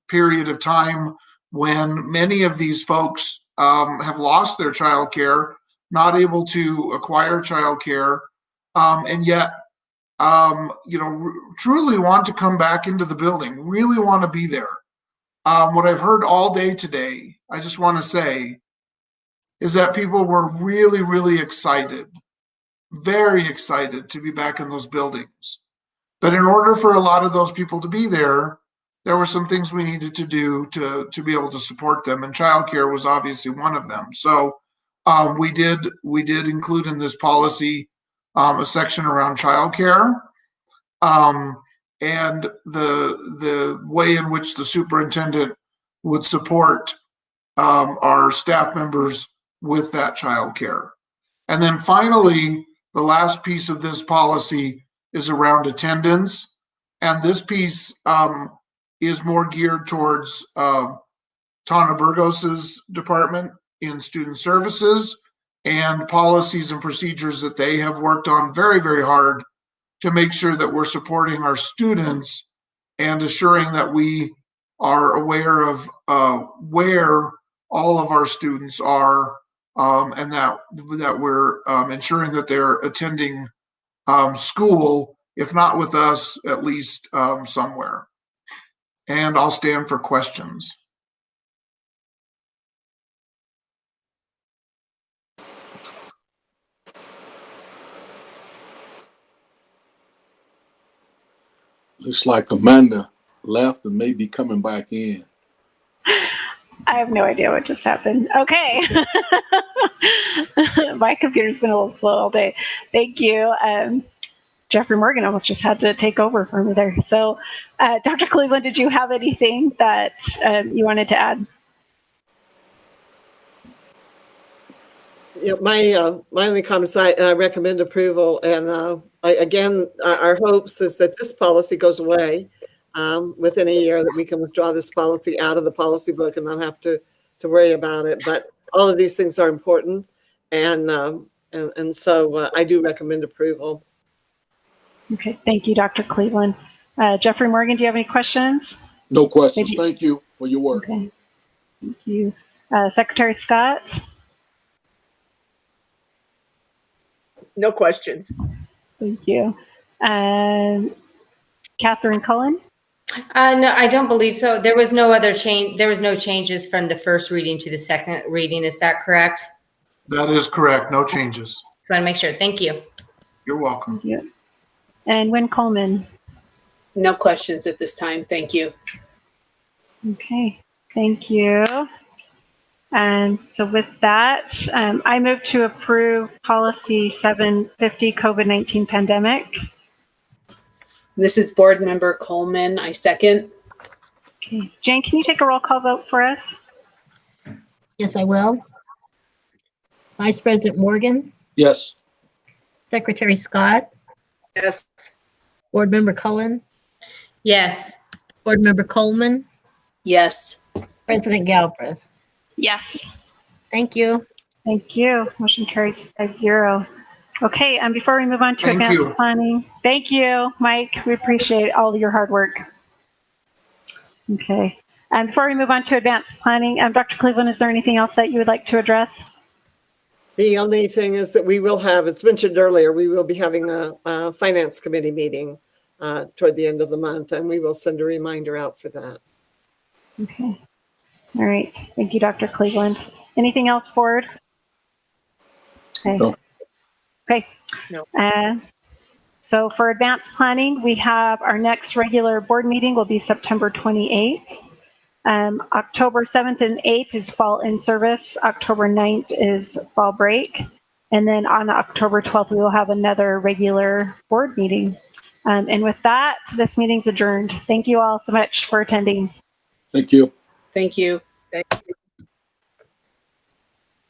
period of time when many of these folks have lost their childcare, not able to acquire childcare, and yet truly want to come back into the building, really want to be there. What I've heard all day today, I just want to say, is that people were really, really excited, very excited to be back in those buildings. But in order for a lot of those people to be there, there were some things we needed to do to be able to support them, and childcare was obviously one of them. So we did include in this policy a section around childcare, and the way in which the superintendent would support our staff members with that childcare. And then finally, the last piece of this policy is around attendance, and this piece is more geared towards Tana Burgos's department in student services and policies and procedures that they have worked on very, very hard to make sure that we're supporting our students and assuring that we are aware of where all of our students are, and that we're ensuring that they're attending school, if not with us, at least somewhere. And I'll stand for questions. Looks like Amanda left and may be coming back in. I have no idea what just happened. Okay. My computer's been a little slow all day. Thank you. Jeffrey Morgan almost just had to take over for me there. So, Dr. Cleveland, did you have anything that you wanted to add? My only comments, I recommend approval. And again, our hopes is that this policy goes away within a year, that we can withdraw this policy out of the policy book and not have to worry about it. But all of these things are important. And And so I do recommend approval. Okay, thank you, Dr. Cleveland. Jeffrey Morgan, do you have any questions? No questions. Thank you for your work. Okay, thank you. Secretary Scott? No questions. Thank you. Catherine Cullen? No, I don't believe so. There was no other change. There was no changes from the first reading to the second reading. Is that correct? That is correct. No changes. Just want to make sure. Thank you. You're welcome. Thank you. And Wynn Coleman? No questions at this time. Thank you. Okay, thank you. And so with that, I move to approve policy 750 COVID-19 pandemic. This is Board Member Coleman. I second. Okay. Jane, can you take a roll call vote for us? Yes, I will. Vice President Morgan, Yes. Secretary Scott, Yes. Board Member Cullen, Yes. Board Member Coleman, Yes. President Galbraith. Yes. Thank you. Thank you. Motion carries 5-0. Okay, and before we move on to Thank advanced you. planning, thank you, Mike. We appreciate all your hard work. Okay, and before we move on to advanced planning, Dr. Cleveland, is there anything else that you would like to address? The only thing is that we will have, it's mentioned earlier, we will be having a finance committee meeting toward the end of the month, and we will send a reminder out for that. Okay. All right. Thank you, Dr. Cleveland. Anything else, Board? Okay. No. Okay. No. So for advanced planning, we have our next regular board meeting will be September 28th. October 7th and 8th is fall in service. October 9th is fall break. And then on October 12th, we will have another regular board meeting. And with that, this meeting's adjourned. Thank you all so much for attending. Thank you. Thank you. Thank you.